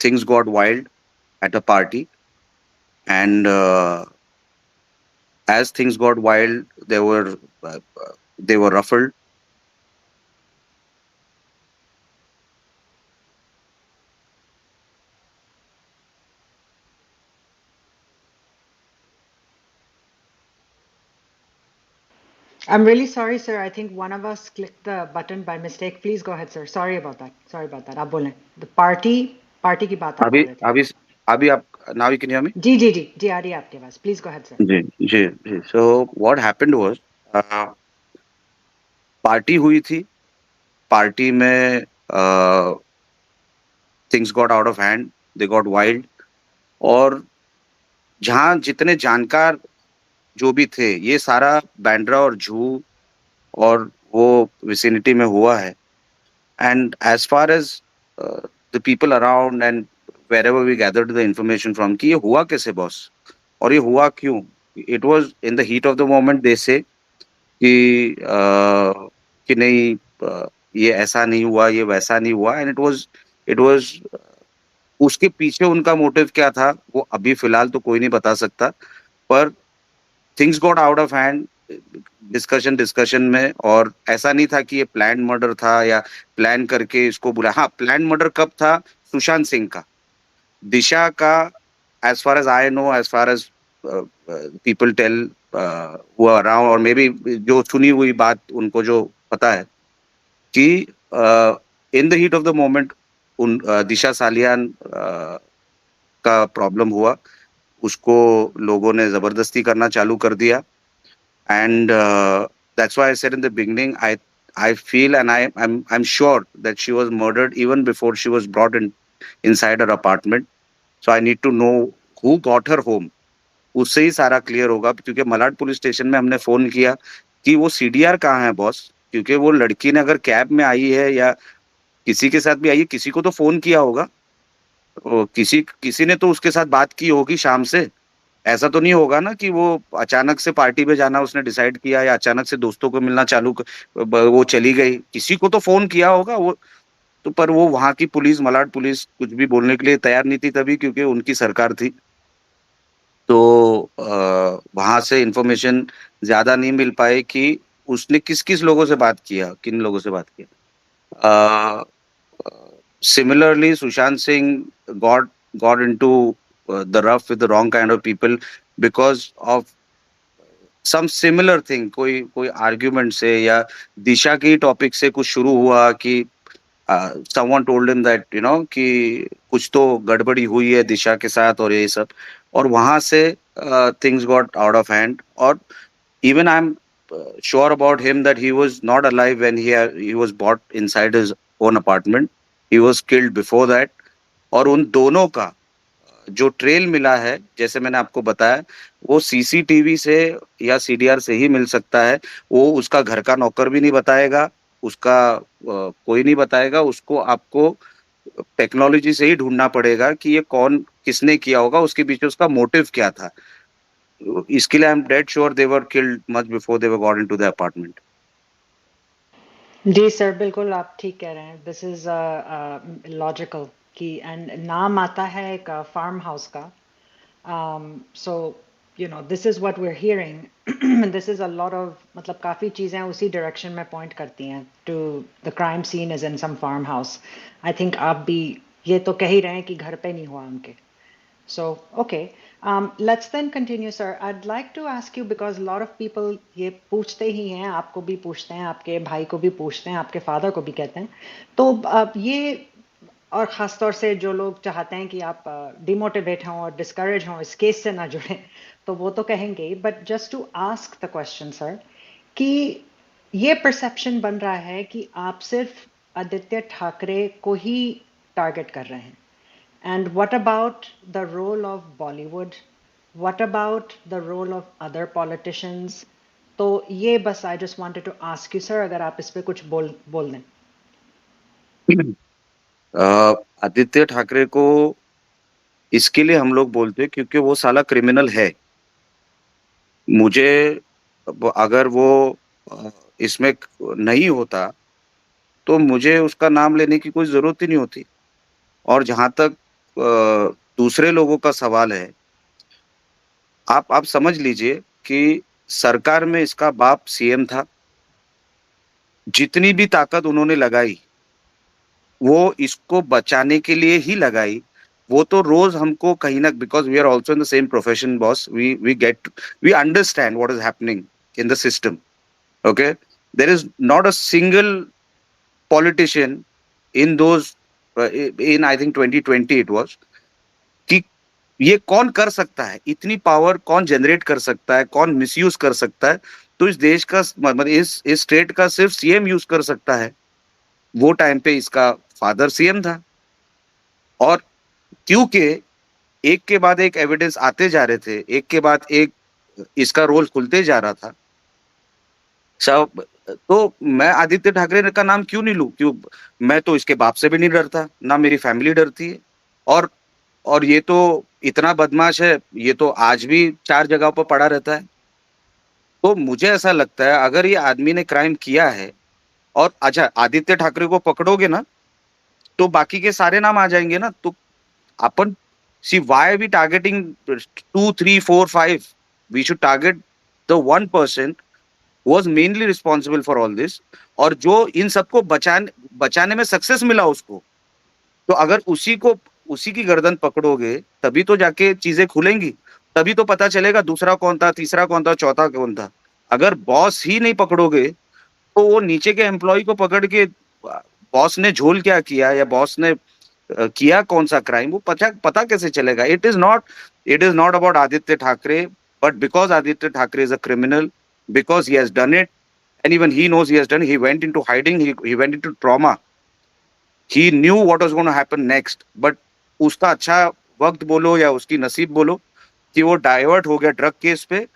things got wild at a party, and as things got wild, they were ruffled. I'm really sorry sir, I think one of us clicked the button by mistake. Please go ahead sir, sorry about that, sorry about that। आप बोलें, the party की बात आप कर अभी रहे थे। अभी अभी आप, now you can hear me? जी जी जी जी, आ रही है आपकी आवाज, प्लीज गो अहेड सर। जी जी जी। So what happened was, party हुई थी। पार्टी में things got out of hand, they got wild। और जहाँ जितने जानकार जो भी थे, ये सारा बैंड्रा और जू और वो विसिनिटी में हुआ है। And as far as the people around and wherever we gathered the information from, कि ये हुआ कैसे बॉस, और ये हुआ क्यों? It was in the heat of the moment, they say कि नहीं, ये ऐसा नहीं हुआ, ये वैसा नहीं हुआ। एंड इट वाज उसके पीछे उनका मोटिव क्या था, वो अभी फिलहाल तो कोई नहीं बता सकता। पर things got out of hand discussion में। और ऐसा नहीं था कि ये प्लान मर्डर था या प्लान करके इसको बुला। हाँ, प्लान मर्डर कब था? सुशांत सिंह का, दिशा का। As far as I know, as far as people tell वो अराउंड, और मे बी जो सुनी हुई बात उनको जो पता है, कि in the heat of the moment उन दिशा सालियान का प्रॉब्लम हुआ। उसको लोगों ने जबरदस्ती करना चालू कर दिया. And that's why I said in the beginning, I feel and I'm sure that she was murdered even before she was brought in inside her apartment. So I need to know who got her home. उससे ही सारा clear होगा, क्योंकि Malad police station में हमने phone किया कि वो CDR कहाँ है बॉस, क्योंकि वो लड़की ने अगर कैब में आई है या किसी के साथ भी आई है, किसी को तो फोन किया होगा. किसी किसी ने तो उसके साथ बात की होगी शाम से. ऐसा तो नहीं होगा ना कि वो अचानक से पार्टी पे जाना उसने डिसाइड किया या अचानक से दोस्तों को मिलना वो चली गई. किसी को तो फोन किया होगा वो. तो पर वो वहां की पुलिस, मलाड पुलिस कुछ भी बोलने के लिए तैयार नहीं थी तभी, क्योंकि उनकी सरकार थी. तो वहां से इंफॉर्मेशन ज्यादा नहीं मिल पाई कि उसने किस किस लोगों से बात किया, किन लोगों से बात किया. Similarly, Sushant Singh got into the rough with the wrong kind of people because of some similar thing. कोई कोई argument से या दिशा की टॉपिक से कुछ शुरू हुआ कि someone told him that कि कुछ तो गड़बड़ी हुई है दिशा के साथ और ये सब, और वहां से things got out of hand. और even I'm sure about him that he was not alive when he was brought inside his own apartment. He was killed before that. और उन दोनों का जो ट्रेल मिला है, जैसे मैंने आपको बताया, वो सीसीटीवी से या सीडीआर से ही मिल सकता है. वो उसका घर का नौकर भी नहीं बताएगा, उसका कोई नहीं बताएगा. उसको आपको टेक्नोलॉजी से ही ढूंढना पड़ेगा कि ये कौन किसने किया होगा, उसके पीछे उसका मोटिव क्या था. इसके लिए I am dead sure they were killed much before they were got into the apartment. जी सर, बिल्कुल आप ठीक कह रहे हैं. दिस इज लॉजिकल कि एंड नाम आता है एक फार्म हाउस का. So this is what we are hearing. This is a lot of, मतलब काफ़ी चीज़ें उसी डायरेक्शन में पॉइंट करती हैं to the crime scene is in some farm house. I think आप भी ये तो कह ही रहे हैं कि घर पे नहीं हुआ उनके. So, okay, let's then continue, sir. I'd like to ask you, because a lot of people ये पूछते ही हैं, आपको भी पूछते हैं, आपके भाई को भी पूछते हैं, आपके फादर को भी कहते हैं. तो ये, और ख़ास तौर से जो लोग चाहते हैं कि आप डिमोटिवेट हों और डिस्करेज हों, इस केस से ना जुड़ें, तो वो तो कहेंगे. But just to ask the question sir, कि ये परसेप्शन बन रहा है कि आप सिर्फ आदित्य ठाकरे को ही टारगेट कर रहे हैं. And what about the role of Bollywood? What about the role of other politicians? तो ये बस I just wanted to ask you, sir, अगर आप इस पे कुछ बोल दें. आदित्य ठाकरे को इसके लिए हम लोग बोलते हैं क्योंकि वो साला क्रिमिनल है. मुझे अगर वो इसमें नहीं होता तो मुझे उसका नाम लेने की कोई जरूरत ही नहीं होती. और जहां तक दूसरे लोगों का सवाल है, आप समझ लीजिए कि सरकार में इसका बाप सीएम था. जितनी भी ताकत उन्होंने लगाई वो इसको बचाने के लिए ही लगाई. वो तो रोज हमको कहीं ना, because we are also in the same profession boss, we understand what is happening in the system. Okay, there is not a single politician in those in I think 2020 it was, कि ये कौन कर सकता है, इतनी power कौन generate कर सकता है, कौन मिसयूज कर सकता है. तो इस देश का, मतलब इस स्टेट का सिर्फ सीएम यूज कर सकता है. वो टाइम पे इसका फादर सीएम था. और क्योंकि एक के बाद एक एविडेंस आते जा रहे थे, एक के बाद एक इसका रोल खुलते जा रहा था सब, तो मैं आदित्य ठाकरे का नाम क्यों नहीं लूं. क्यों, मैं तो इसके बाप से भी नहीं डरता, ना मेरी फैमिली डरती है. और ये तो इतना बदमाश है, ये तो आज भी 4 जगह पर पड़ा रहता है. तो मुझे ऐसा लगता है अगर ये आदमी ने क्राइम किया है, और अच्छा आदित्य ठाकरे को पकड़ोगे ना तो बाकी के सारे नाम आ जाएंगे ना. तो अपन, see why we targeting 2 3 4 5, we should target the one person was mainly responsible for all this, और जो इन सबको बचाने में सक्सेस मिला उसको. तो अगर उसी की गर्दन पकड़ोगे तभी तो जाके चीजें खुलेंगी, तभी तो पता चलेगा दूसरा कौन था, तीसरा कौन था, चौथा कौन था. अगर बॉस ही नहीं पकड़ोगे तो वो नीचे के एम्प्लॉय को पकड़ के बॉस ने झोल क्या किया या बॉस ने किया कौन सा क्राइम, वो पता कैसे चलेगा. It is not It is not about Aditya Thackeray, but because Aditya Thackeray is a criminal, because he has done it, and even he knows he has done it, he went into hiding, he went into trauma. He knew what was going to happen next, but उसका अच्छा वक्त बोलो या उसकी नसीब बोलो कि वो डाइवर्ट हो गया ड्रग केस पे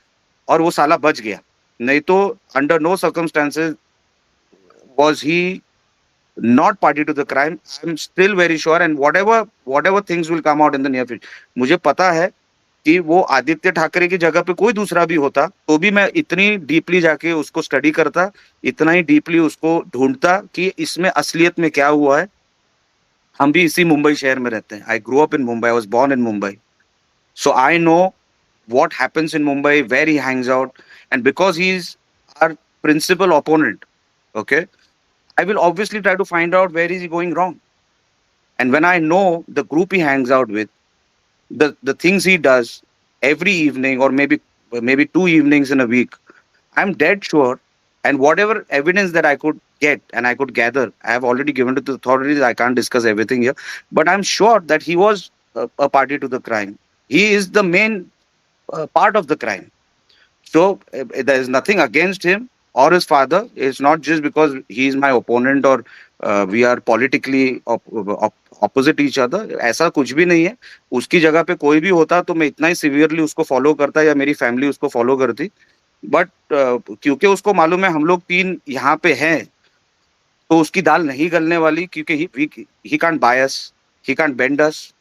और वो साला बच गया. नहीं तो under no circumstances was he not party to the crime. I'm still very sure, and whatever things will come out in the near future, मुझे पता है कि वो आदित्य ठाकरे की जगह पे कोई दूसरा भी होता तो भी मैं इतनी डीपली जाके उसको स्टडी करता, इतना ही डीपली उसको ढूंढता कि इसमें असलियत में क्या हुआ है. हम भी इसी मुंबई शहर में रहते हैं. I grow up in Mumbai, I was born in Mumbai, so I know what happens in Mumbai, where he hangs out, and because he's our principal opponent, okay, I will obviously try to find out where is he going wrong. And when I know the group he hangs out with, the things he does every evening or maybe 2 evenings in a week, I'm dead sure. And whatever evidence that I could get and I could gather, I have already given to the authorities. I can't discuss everything here, but I'm sure that he was a party to the crime. He is the main part of the crime. So there is nothing against him or his father. It's not just because he is my opponent or we are politically opposite each other. ऐसा कुछ भी नहीं है. उसकी जगह पे कोई भी होता तो मैं इतना ही सिवियरली उसको फॉलो करता या मेरी फैमिली उसको फॉलो करती. बट क्योंकि उसको मालूम है हम लोग तीन यहाँ पे हैं तो उसकी दाल नहीं गलने वाली क्योंकि he can't bias, he can't bend us,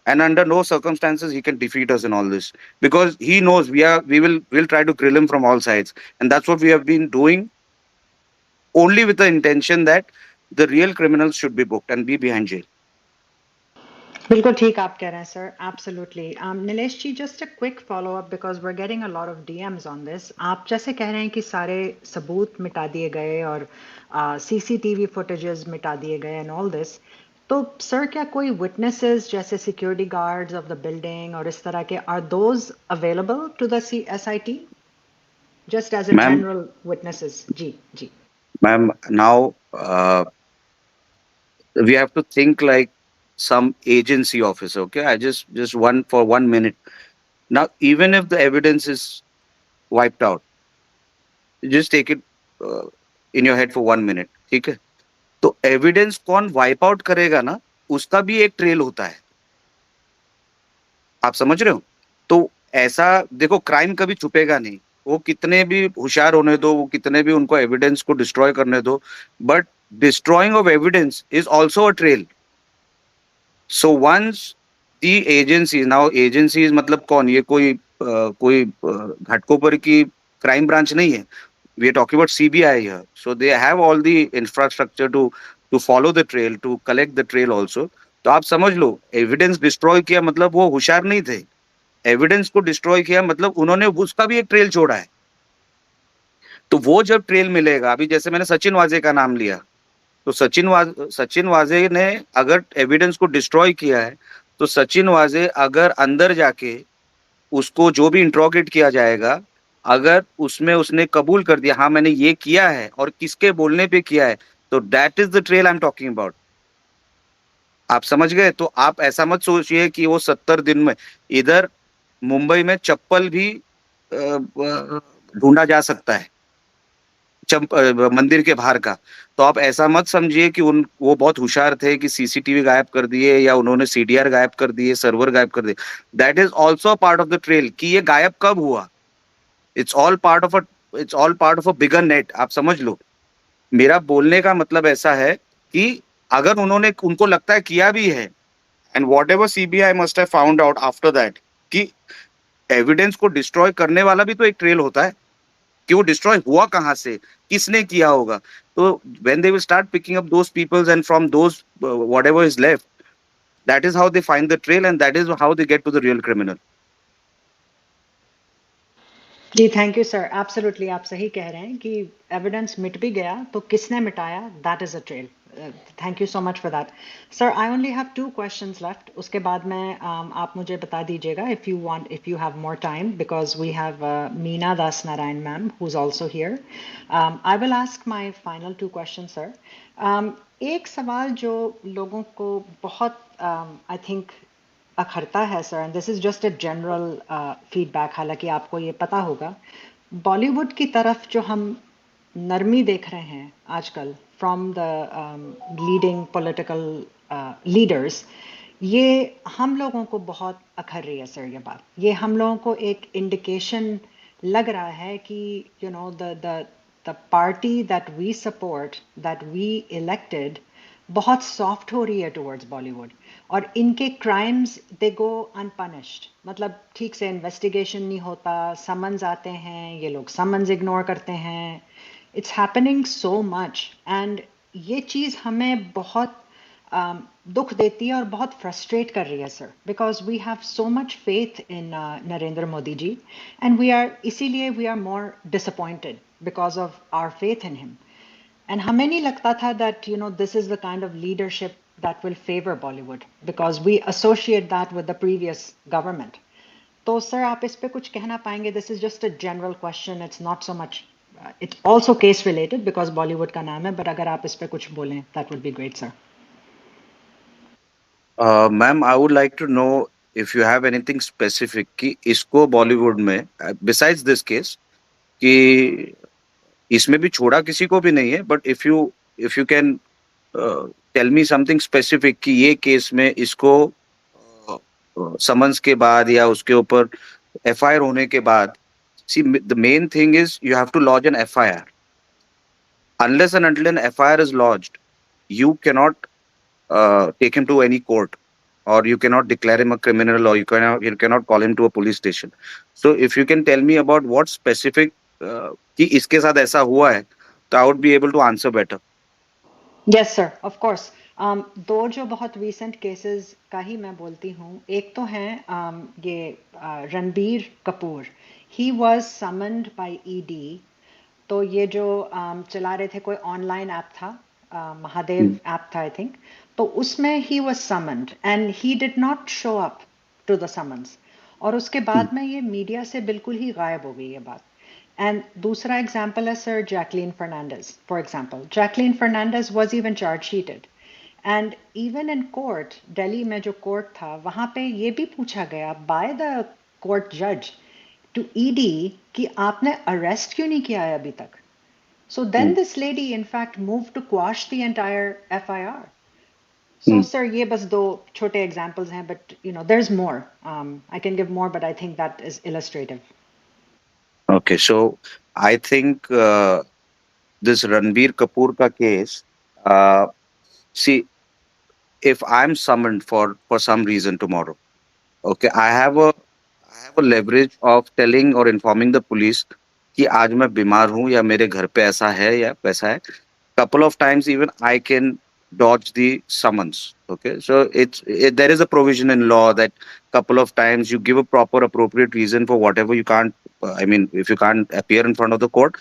and under no circumstances he can defeat us in all this because he knows we'll try to grill him from all sides, and that's what we have been doing, only with the intention that the real criminals should be booked and be behind jail. बिल्कुल ठीक आप कह रहे हैं sir. Absolutely. Nilesh ji, just a quick follow up because we are getting a lot of DMs on this. आप जैसे कह रहे हैं कि सारे सबूत मिटा दिए गए और सीसीटीवी फुटेजेस मिटा दिए गए एंड ऑल दिस, तो सर क्या कोई विटनेसेस जैसे security guards of the building और इस तरह के are those available to the SIT just as a Ma'am, general witnesses? जी जी. ma'am, now we have to think like some agency officer. Okay, I just one for 1 minute. Now, even if the evidence is wiped out, just take it uh, in your head for 1 minute. ठीक है. तो evidence कौन wipe out करेगा ना, उसका भी एक trail होता है. आप समझ रहे हो? तो ऐसा देखो, क्राइम कभी छुपेगा नहीं. वो कितने भी होशियार होने दो, वो कितने भी उनको एविडेंस को डिस्ट्रॉय करने दो, but destroying of evidence is also a trail. So once the agency, now agency मतलब कौन, ये कोई घाटकोपर की क्राइम ब्रांच नहीं है. We are talking about CBI here. So they have all the infrastructure to follow the trail, to collect the trail also. तो आप समझ लो, एविडेंस डिस्ट्रॉय किया मतलब वो होशियार नहीं थे. एविडेंस को डिस्ट्रॉय किया मतलब उन्होंने उसका भी एक ट्रेल छोड़ा है. तो वो जब ट्रेल मिलेगा, अभी जैसे मैंने सचिन वाजे का नाम लिया, तो सचिन वाजे ने अगर एविडेंस को डिस्ट्रॉय किया है, तो सचिन वाजे अगर अंदर जाके उसको जो भी इंट्रोगेट किया जाएगा, अगर उसमें उसने कबूल कर दिया हाँ मैंने ये किया है और किसके बोलने पे किया है, तो that is the trail I am talking about. आप समझ गए? तो आप ऐसा मत सोचिए कि वो 70 दिन में, इधर मुंबई में चप्पल भी ढूंढा जा सकता है मंदिर के बाहर का. तो आप ऐसा मत समझिए कि वो बहुत होशियार थे कि सीसीटीवी गायब कर दिए या उन्होंने सीडीआर गायब कर दिए, सर्वर गायब कर दिए. That is also part of the trail कि ये गायब कब हुआ. It's all part of a it's all part of a bigger net. आप समझ लो, मेरा बोलने का मतलब ऐसा है कि अगर उन्होंने, उनको लगता है किया भी है, and what ever CBI must have found out after that कि एविडेंस को डिस्ट्रॉय करने वाला भी तो एक ट्रेल होता है कि वो डिस्ट्रॉय हुआ कहां से, किसने किया होगा. तो when they will start picking up those peoples and from those whatever is left, that is how they find the trail and that is how they get to the real criminal. जी thank you sir. Absolutely आप सही कह रहे हैं कि evidence मिट भी गया तो किसने मिटाया, that is a trail. Thank you so much for that sir. I only have 2 questions left. उसके बाद में आप मुझे बता दीजिएगा if you want, if you have more time, because we have Meena Das Narayan ma'am who is also here. I will ask my final 2 question sir. एक सवाल जो लोगों को बहुत आई थिंक अखरता है sir, and this is just a general feedback, हालांकि आपको ये पता होगा, बॉलीवुड की तरफ जो हम नरमी देख रहे हैं आजकल from the leading political leaders, ये हम लोगों को बहुत अखर रही है सर। ये बात, ये हम लोगों को एक इंडिकेशन लग रहा है कि you know the party that we support, that we elected, बहुत सॉफ्ट हो रही है टुवर्ड्स बॉलीवुड, और इनके क्राइम्स दे गो अनपनिश्ड। मतलब ठीक से इन्वेस्टिगेशन नहीं होता, समन्स आते हैं, ये लोग समन्स इग्नोर करते हैं। It's happening so much, and ये चीज़ हमें बहुत दुख देती है और बहुत फ्रस्ट्रेट कर रही है sir, because we have so much faith in Narendra Modi ji, and we are, इसीलिए we are more disappointed because of our faith in him. And हमें नहीं लगता था that you know this is the kind of leadership that will favor Bollywood, because we associate that with the previous government. तो sir आप इस पे कुछ कहना पाएंगे? This is just a general question, it's not so much, it's also case related because Bollywood का नाम है, बट अगर आप इस पे कुछ बोलें that would be great sir. Ma'am, I would like to know if you have anything specific कि इसको बॉलीवुड में बिसाइड्स दिस केस, कि इसमें भी छोड़ा किसी को भी नहीं है, but if you can tell me something specific कि ये केस में इसको समन्स के बाद या उसके ऊपर एफआईआर होने के बाद, see the main thing is you have to launch an FIR. Unless and until an FIR is lodged, you cannot take him to any court, or you cannot declare him a criminal, or you cannot call him to a police station. So if you can tell me about what specific कि इसके साथ ऐसा हुआ है, तो I would be able to answer better. Yes sir, of course. दो जो बहुत रीसेंट केसेस का ही मैं बोलती हूँ। एक तो है ये Ranbir Kapoor, he was summoned by ED. तो ये जो चला रहे थे, कोई ऑनलाइन ऐप था, महादेव ऐप था आई थिंक, तो उसमें he was summoned and he did not show up to the summons, और उसके बाद में ये मीडिया से बिल्कुल ही गायब हो गई ये बात। एंड दूसरा एग्जाम्पल है sir Jacqueline Fernandez, for example Jacqueline Fernandez was even charge sheeted, and even in court, Delhi में जो कोर्ट था वहां पे ये भी पूछा गया बाय द कोर्ट जज टू ईडी कि आपने अरेस्ट क्यों नहीं किया है अभी तक। So then this lady in fact move to quash the entire FIR. So sir ये बस दो छोटे एग्जांपल्स हैं, but you know there is more, I can give more, but I think that is illustrative. Okay, so I think this Ranbir Kapoor ka case, see, if I'm summoned for some reason tomorrow, okay, I have a leverage of telling or informing the police कि आज मैं बीमार हूँ या मेरे घर पे ऐसा है या वैसा है. Couple of times even I can dodge the summons. Okay, so there is a provision in law that couple of times you give a proper appropriate reason for whatever you can't. I mean, if you can't appear in front of the court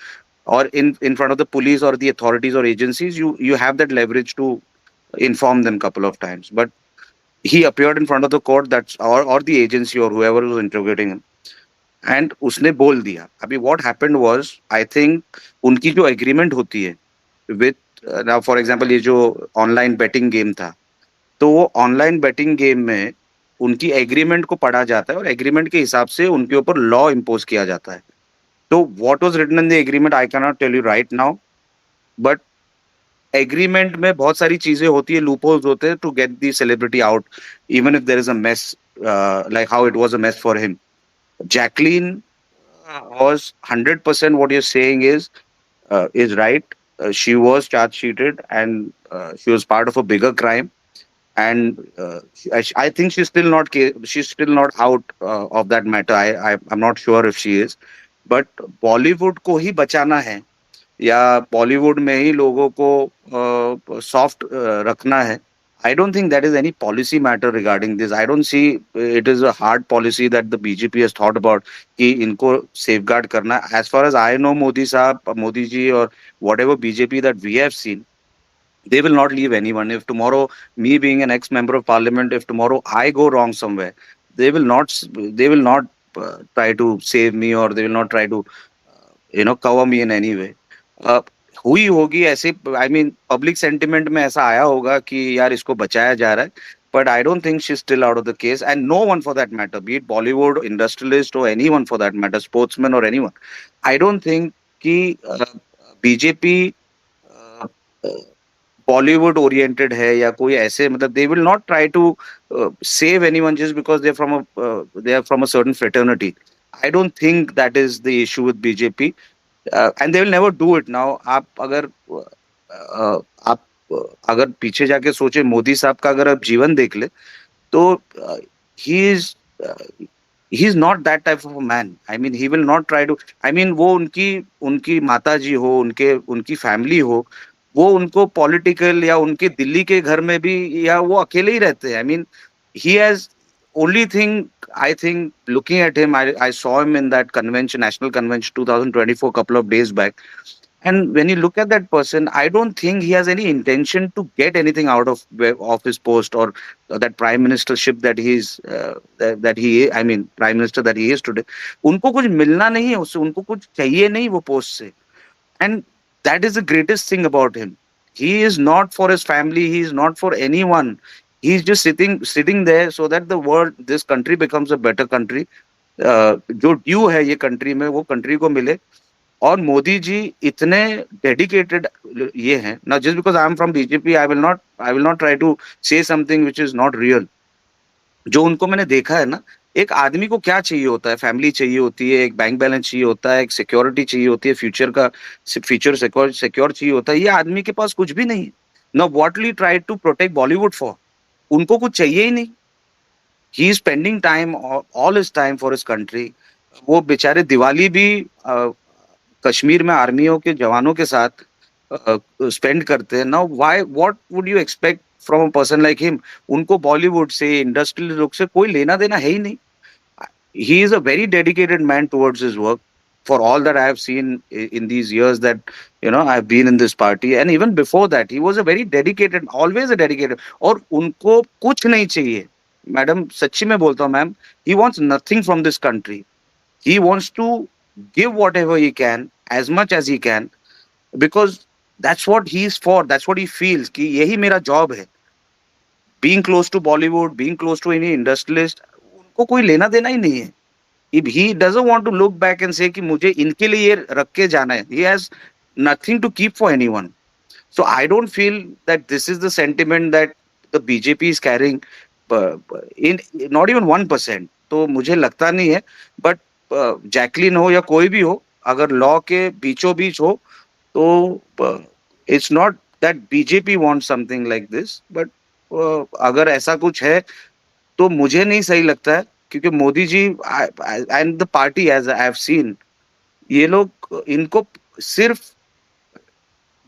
or in front of the police or the authorities or agencies, you have that leverage to inform them couple of times. But he appeared in front of the court, that's or the agency or whoever was interrogating him, and उसने बोल दिया. अभी what happened was, I think उनकी जो agreement होती है with now for example ये जो online betting game था, तो वो online betting game में उनकी एग्रीमेंट को पढ़ा जाता है और एग्रीमेंट के हिसाब से उनके ऊपर लॉ इम्पोज किया जाता है. तो what was written in the agreement I can not tell you right now, but agreement में बहुत सारी चीजें होती है, लूपहोल्स होते हैं to get the celebrity out, even if there is a mess like how it was a mess for him. Jacqueline was 100% what you're saying is right. She was charge sheeted and she was part of a bigger crime, and I think she's still not out of that matter. I'm not sure if she is, but Bollywood को ही बचाना है या बॉलीवुड में ही लोगों को soft रखना है. I don't think that is any policy matter regarding this. I don't see it is a hard policy that the BJP has thought about कि इनको safeguard करना. As far as I know, Modi साहब, Modi ji, or whatever BJP that we have seen, they will not leave anyone. If tomorrow, me being an ex-member of parliament, if tomorrow I go wrong somewhere, they will not try to save me, or they will not try to cover me in any way. uh, हुई होगी ऐसे, I mean public sentiment में ऐसा आया होगा कि यार इसको बचाया जा रहा है, but I don't think she's still out of the case. And no one for that matter, be it Bollywood, industrialist, or anyone for that matter, sportsman or anyone. I don't think कि BJP Bollywood oriented है या कोई ऐसे मतलब they will not try to save anyone just because they are from a certain fraternity. I don't think that is the issue with BJP, and they will never do it. Now आप अगर आप अगर पीछे जाके सोचे मोदी साहब का अगर आप जीवन देख ले तो he is he is not that type of a man. I mean he will not try to. I mean वो उनकी उनकी माता जी हो, उनके उनकी फैमिली हो, वो उनको पॉलिटिकल या उनके दिल्ली के घर में भी या वो अकेले ही रहते हैं. I mean he has only thing I think looking at him, I saw him in that convention, national convention 2024, couple of days back. And when you look at that person, I don't think he has any intention to get anything out of his post or that prime ministership that that he, I mean, prime minister that he is today. उनको कुछ मिलना नहीं है उससे, उनको कुछ चाहिए नहीं वो पोस्ट से. And that is the greatest thing about him. He is not for his family. He is not for anyone. He's just sitting there so that the world, this country becomes a better country. जो due है ये country में वो country को मिले. और मोदी जी इतने dedicated ये हैं ना. Just because I am from BJP I will not try to say something which is not real. जो उनको मैंने देखा है ना, एक आदमी को क्या चाहिए होता है, फैमिली चाहिए होती है, एक बैंक बैलेंस चाहिए होता है, एक सिक्योरिटी चाहिए होती है, फ्यूचर सिक्योर चाहिए होता है. ये आदमी के पास कुछ भी नहीं है. ना what try to protect Bollywood for. उनको कुछ चाहिए ही नहीं. He is spending time, all his time for his country. वो बेचारे दिवाली भी कश्मीर में आर्मियों के जवानों के साथ स्पेंड करते हैं. Now why, what would you expect from a person like him. उनको बॉलीवुड से, इंडस्ट्रियल लोग से कोई लेना देना है ही नहीं. He is a very dedicated man towards his work. For all that I have seen in these years that I've been in this party, and even before that, he was a very dedicated, always a dedicated. और उनको कुछ नहीं चाहिए. Madam सच्ची में बोलता हूँ ma'am, he wants nothing from this country. He wants to give whatever he can, as much as he can, because that's what he is for. That's what he feels कि यही मेरा जॉब है. Being close to Bollywood, being close to any industrialist, उनको कोई लेना देना ही नहीं है. If he doesn't want to look back and say कि मुझे इनके लिए ये रख के जाना है, he has nothing to keep for anyone. So I don't feel that this is the sentiment that the BJP is carrying in not even 1%. तो मुझे लगता नहीं है. बट जैकलिन हो या कोई भी हो, अगर लॉ के बीचों बीच हो तो it's not that BJP want something like this. But अगर ऐसा कुछ है तो मुझे नहीं सही लगता है. क्योंकि Modi ji and the party as I have seen, ये लोग इनको सिर्फ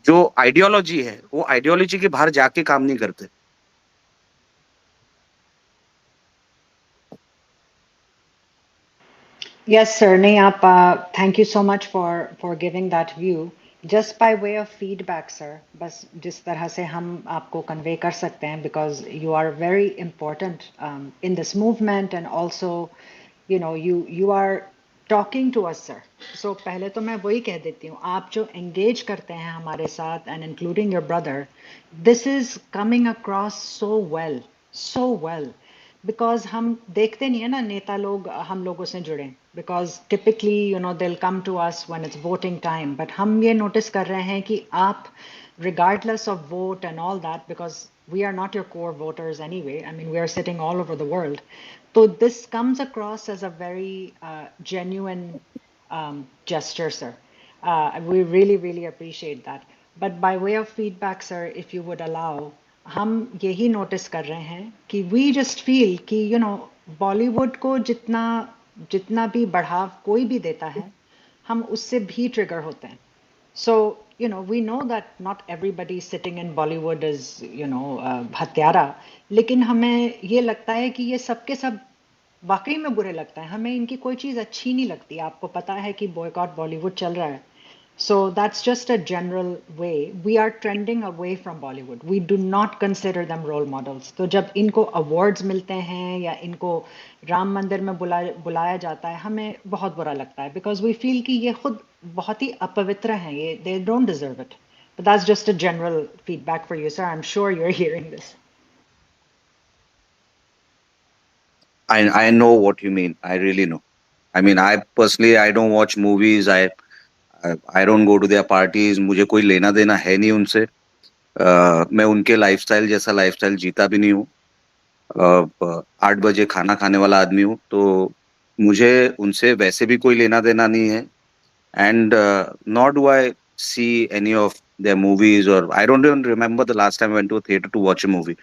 जो आइडियोलॉजी है वो आइडियोलॉजी के बाहर जाके काम नहीं करते. Yes, sir. नहीं आप thank you so much for giving that view. Just by way of feedback, sir. बस जिस तरह से हम आपको convey कर सकते हैं, because you are very important in this movement, and also you are talking to us, sir. So पहले तो मैं वही कह देती हूँ, आप जो engage करते हैं हमारे साथ and including your brother, this is coming across so well. Because हम देखते नहीं है ना नेता लोग हम लोगों से जुड़े. Because typically they'll come to us when it's voting time. But हम ये नोटिस कर रहे हैं कि आप regardless of vote and all that, because we are not your core voters anyway, I mean we are sitting all over the world, so this comes across as a very genuine gesture, sir. We really appreciate that. But by way of feedback, sir, if you would allow, हम यही notice कर रहे हैं कि we just feel कि बॉलीवुड को जितना जितना भी बढ़ाव कोई भी देता है, हम उससे भी ट्रिगर होते हैं. So we know that not everybody sitting in Bollywood is हत्यारा. लेकिन हमें ये लगता है कि ये सबके सब वाकई में बुरे लगता है. हमें इनकी कोई चीज़ अच्छी नहीं लगती. आपको पता है कि बॉयकॉट बॉलीवुड चल रहा है. So that's just a general way. We are trending away from Bollywood. We do not consider them role models. तो जब इनको awards मिलते हैं या इनको राम मंदिर में बुलाया जाता है, हमें बहुत बुरा लगता है. Because we feel कि ये खुद बहुत ही अपवित्र हैं. ये they don't deserve it. But that's just a general feedback for you, sir. I'm sure you're hearing this. I know what you mean. I really know. I mean, I personally I don't watch movies. I don't go to their parties. मुझे कोई लेना देना है नहीं उनसे. मैं उनके lifestyle जैसा लाइफस्टाइल जीता भी नहीं हूँ. 8 बजे खाना खाने वाला आदमी हूँ. तो मुझे उनसे वैसे भी कोई लेना देना नहीं है. And nor do I see any of their movies, or I don't even remember the last time I went to a theater to watch a movie.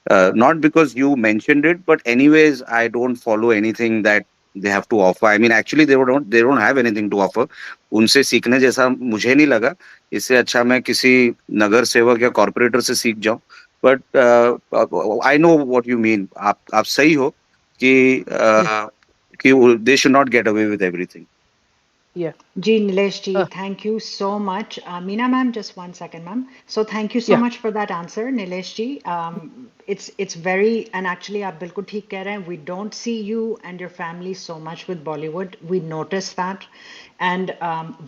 Not because you mentioned it, but anyways, I don't follow anything that they have to offer. I mean, actually, they don't have anything to offer. उनसे सीखने जैसा मुझे नहीं लगा. इससे अच्छा मैं किसी नगर सेवक या कॉर्पोरेटर से सीख जाऊं. But I know what you mean. आप सही हो कि Yeah, they should not get away with everything. yeah, Ji Nilesh ji, uh, thank you so much. Meena ma'am, just 1 second, ma'am. So thank you so yeah, much for that answer, Nilesh ji. It's very, and actually आप बिल्कुल ठीक कह रहे हैं. We don't see you and your family so much with Bollywood. We notice that, and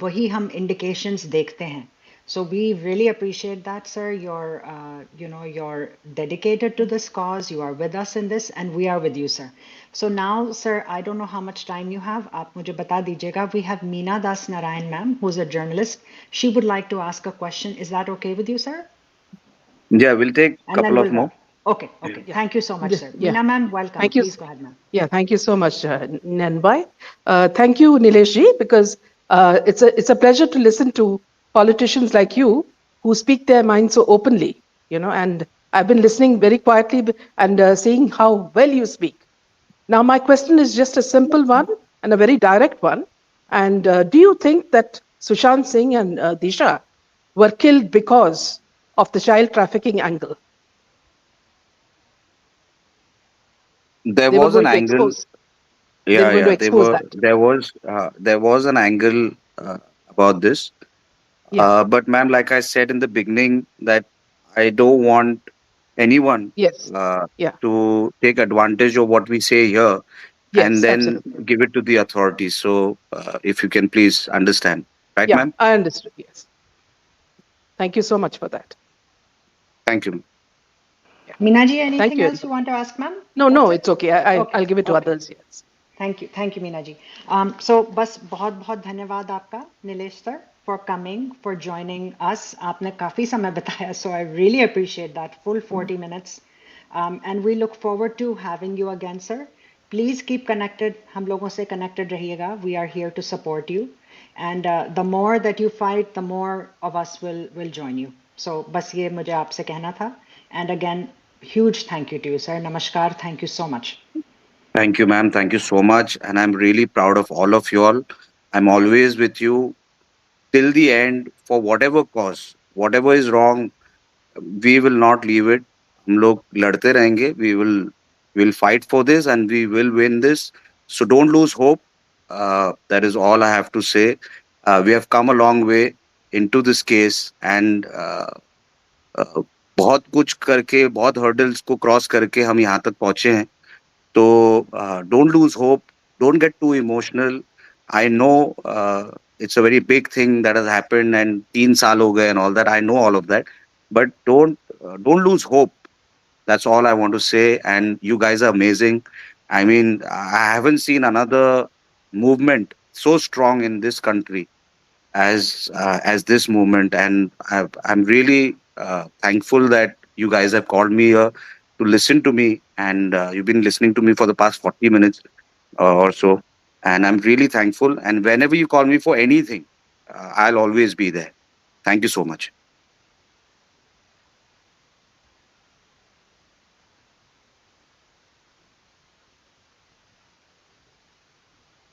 वही हम indications देखते हैं. So we really appreciate that, sir. You're dedicated to this cause. You are with us in this, and we are with you, sir. So now, sir, I don't know how much time you have. आप मुझे बता दीजिएगा. We have Meena Das Narayan, ma'am, who's a journalist. She would like to ask a question. Is that okay with you, sir? Yeah, we'll take And then couple of we'll more. wrap. Okay, okay. yeah, Thank you so much, sir. yeah. Meena, ma'am, welcome. Thank you. Please go ahead, ma'am. Yeah, thank you so much, Nanbai. Thank you, Nilesh ji, because it's a pleasure to listen to politicians like you who speak their minds so openly. And I've been listening very quietly and seeing how well you speak. Now, my question is just a simple one and a very direct one. And do you think that Sushant Singh and Disha were killed because of the child trafficking angle? There They were was an going to angle. expose. They were Yeah, going to yeah. expose that. There was an angle about this. Yeah. But ma'am, like I said in the beginning, that I don't want anyone Yes. uh, Yeah. to take advantage of what we say here and Yes. then Absolutely. give it to the authorities. So, if you can please understand, right, Yeah. ma'am? I understood. Yes. Thank you so much for that. Thank you. Yeah. Meena ji, Thank anything you, else you everybody. want to ask, ma'am? No, That's no, it? it's okay. Okay, I'll give it to okay. others. Yes. Thank you, Meena ji. So बस बहुत बहुत धन्यवाद आपका Nilesh sir for coming, for joining us. आपने काफी समय बताया, so I really appreciate that full 40 minutes. And we look forward to having you again, sir. Please keep connected. हम लोगों से connected रहिएगा. We are here to support you. And the more that you fight, the more of us will join you. So बस ये मुझे आपसे कहना था. And again, huge thank you to you, sir. Namaskar. Thank you so much. Thank you, ma'am. Thank you so much. And I'm really proud of all of you all. I'm always with you till the end for whatever cause, whatever is wrong, we will not leave it. हम लोग लड़ते रहेंगे. We will fight for this and we will win this. So don't lose hope. That is all I have to say. We have come a long way into this case, and uh, बहुत कुछ करके, बहुत hurdles को cross करके हम यहाँ तक पहुँचे हैं. So don't lose hope. Don't get too emotional. I know it's a very big thing that has happened, and 3 साल हो गए and all that. I know all of that, but don't lose hope. That's all I want to say. And you guys are amazing. I mean, I haven't seen another movement so strong in this country as this movement, and I'm really thankful that you guys have called me here to listen to me, and you've been listening to me for the past 40 minutes or so, and I'm really thankful. And whenever you call me for anything, I'll always be there. Thank you so much.